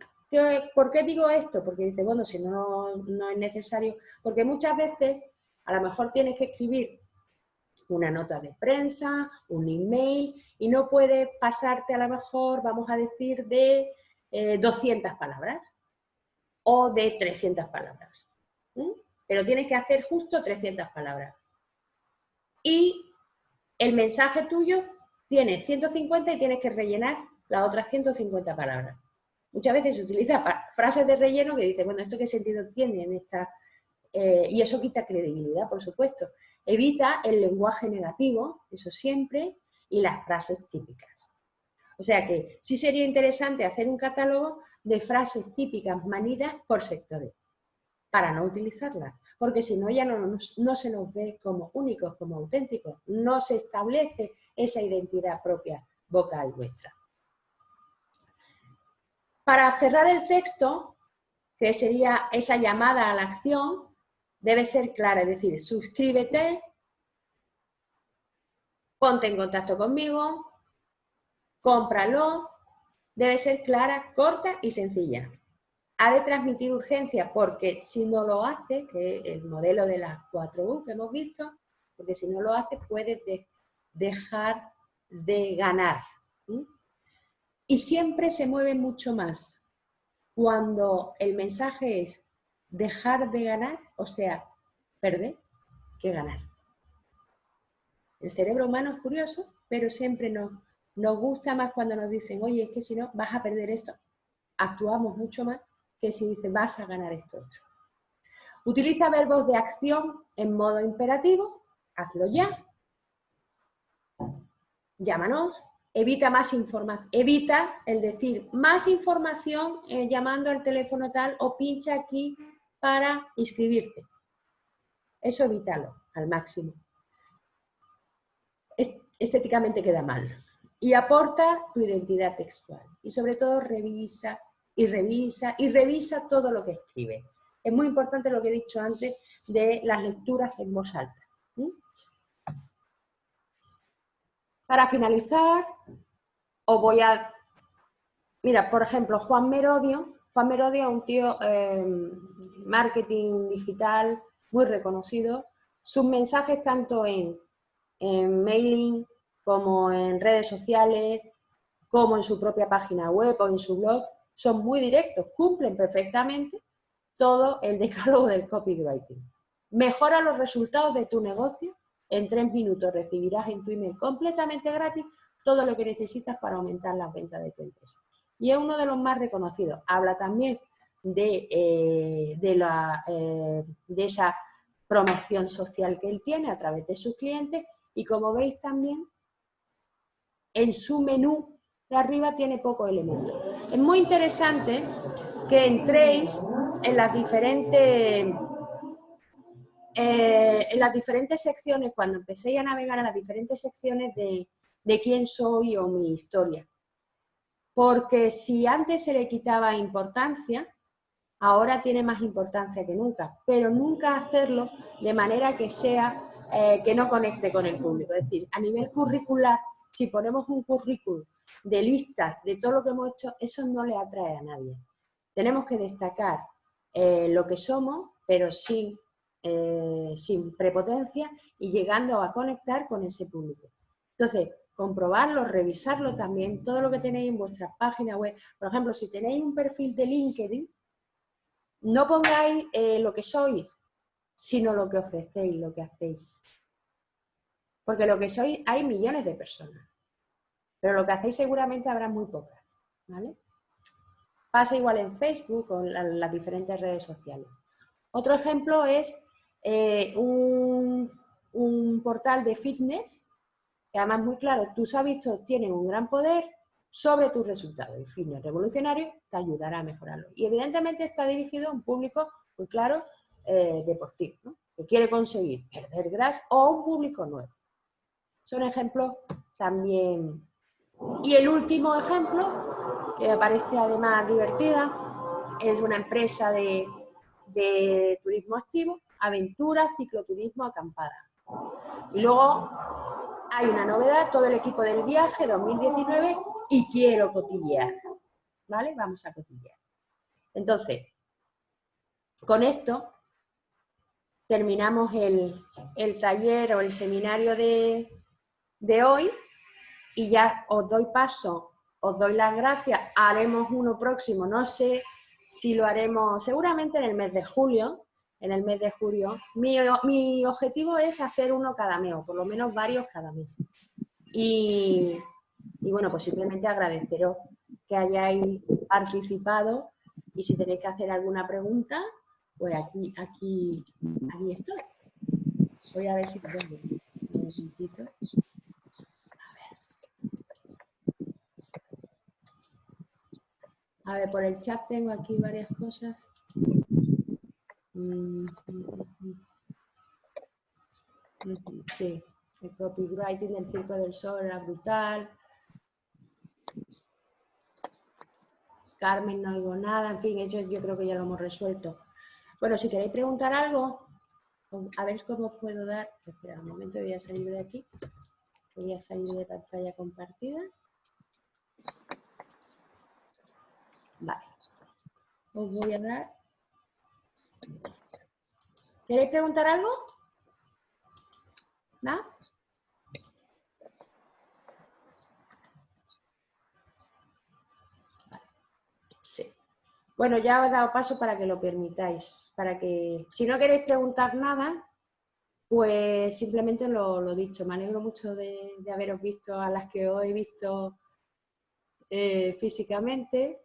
¿Por qué digo esto? Porque dice, bueno, si no es necesario, porque muchas veces A lo mejor tienes que escribir una nota de prensa, un email, y no puedes pasarte a lo mejor, vamos a decir, de 200 palabras o de 300 palabras. Pero tienes que hacer justo 300 palabras. Y el mensaje tuyo tiene 150 y tienes que rellenar las otras 150 palabras. Muchas veces se utiliza frases de relleno que dicen, bueno, ¿esto qué sentido tiene en esta...? Y eso quita credibilidad, por supuesto. Evita el lenguaje negativo, eso siempre, y las frases típicas. O sea que sí sería interesante hacer un catálogo de frases típicas manidas por sectores, para no utilizarlas, porque si no ya no se nos ve como únicos, como auténticos, no se establece esa identidad propia vocal vuestra. Para cerrar el texto, que sería esa llamada a la acción, debe ser clara, es decir, suscríbete, ponte en contacto conmigo, cómpralo, debe ser clara, corta y sencilla. Ha de transmitir urgencia porque si no lo hace, que es el modelo de las 4U que hemos visto, porque si no lo hace puede dejar de ganar. Y siempre se mueve mucho más cuando el mensaje es dejar de ganar, o sea, perder, que ganar. El cerebro humano es curioso, pero siempre nos gusta más cuando nos dicen, oye, es que si no vas a perder esto. Actuamos mucho más que si dice vas a ganar esto otro. Utiliza verbos de acción en modo imperativo, hazlo ya, llámanos, evita el decir más información llamando al teléfono tal o pincha aquí para inscribirte. Eso evítalo al máximo. Estéticamente queda mal. Y aporta tu identidad textual. Y sobre todo revisa todo lo que escribe. Es muy importante lo que he dicho antes de las lecturas en voz alta. Para finalizar, os voy a... Mira, por ejemplo, Juan Merodio es un tío marketing digital muy reconocido. Sus mensajes tanto en mailing como en redes sociales, como en su propia página web o en su blog, son muy directos, cumplen perfectamente todo el decálogo del copywriting. Mejora los resultados de tu negocio. En 3 minutos recibirás en tu email completamente gratis todo lo que necesitas para aumentar las ventas de tu empresa. Y es uno de los más reconocidos. Habla también de esa promoción social que él tiene a través de sus clientes y como veis también en su menú de arriba tiene pocos elementos. Es muy interesante que entréis en las diferentes secciones, cuando empecéis a navegar en las diferentes secciones de quién soy o mi historia. Porque si antes se le quitaba importancia, ahora tiene más importancia que nunca, pero nunca hacerlo de manera que sea que no conecte con el público. Es decir, a nivel curricular, si ponemos un currículum de listas de todo lo que hemos hecho, eso no le atrae a nadie. Tenemos que destacar lo que somos, pero sin prepotencia y llegando a conectar con ese público. Entonces, comprobarlo, revisarlo también, todo lo que tenéis en vuestras páginas web. Por ejemplo, si tenéis un perfil de LinkedIn, no pongáis lo que sois, sino lo que ofrecéis, lo que hacéis. Porque lo que sois, hay millones de personas. Pero lo que hacéis seguramente habrá muy pocas. ¿Vale? Pasa igual en Facebook o en las diferentes redes sociales. Otro ejemplo es un portal de fitness, que además muy claro, tus hábitos tienen un gran poder sobre tus resultados. El fitness revolucionario te ayudará a mejorarlo. Y evidentemente está dirigido a un público muy claro, deportivo, ¿no? Que quiere conseguir perder grasa o un público nuevo. Son ejemplos también. Y el último ejemplo, que me parece además divertida, es una empresa de turismo activo, aventura, cicloturismo, acampada. Y luego hay una novedad, todo el equipo del viaje 2019 y quiero cotillear. ¿Vale? Vamos a cotillear. Entonces, con esto terminamos el taller o el seminario de hoy y ya os doy paso, os doy las gracias, haremos uno próximo, no sé si lo haremos seguramente en el mes de julio, Mi objetivo es hacer uno cada mes, o por lo menos varios cada mes. Y bueno, pues simplemente agradeceros que hayáis participado y si tenéis que hacer alguna pregunta, pues aquí estoy. Voy a ver si puedo. Un momentito. A ver, por el chat tengo aquí varias cosas. Sí, el copywriting del Circo del Sol era brutal. Carmen, no oigo nada. En fin, yo creo que ya lo hemos resuelto. Bueno, si queréis preguntar algo, a ver cómo puedo dar. Espera un momento, voy a salir de aquí. Voy a salir de pantalla compartida. Vale. Os voy a dar. ¿Queréis preguntar algo? ¿No? Sí. Bueno, ya os he dado paso para que lo permitáis. Para que, si no queréis preguntar nada, pues simplemente lo dicho. Me alegro mucho de haberos visto a las que os he visto físicamente.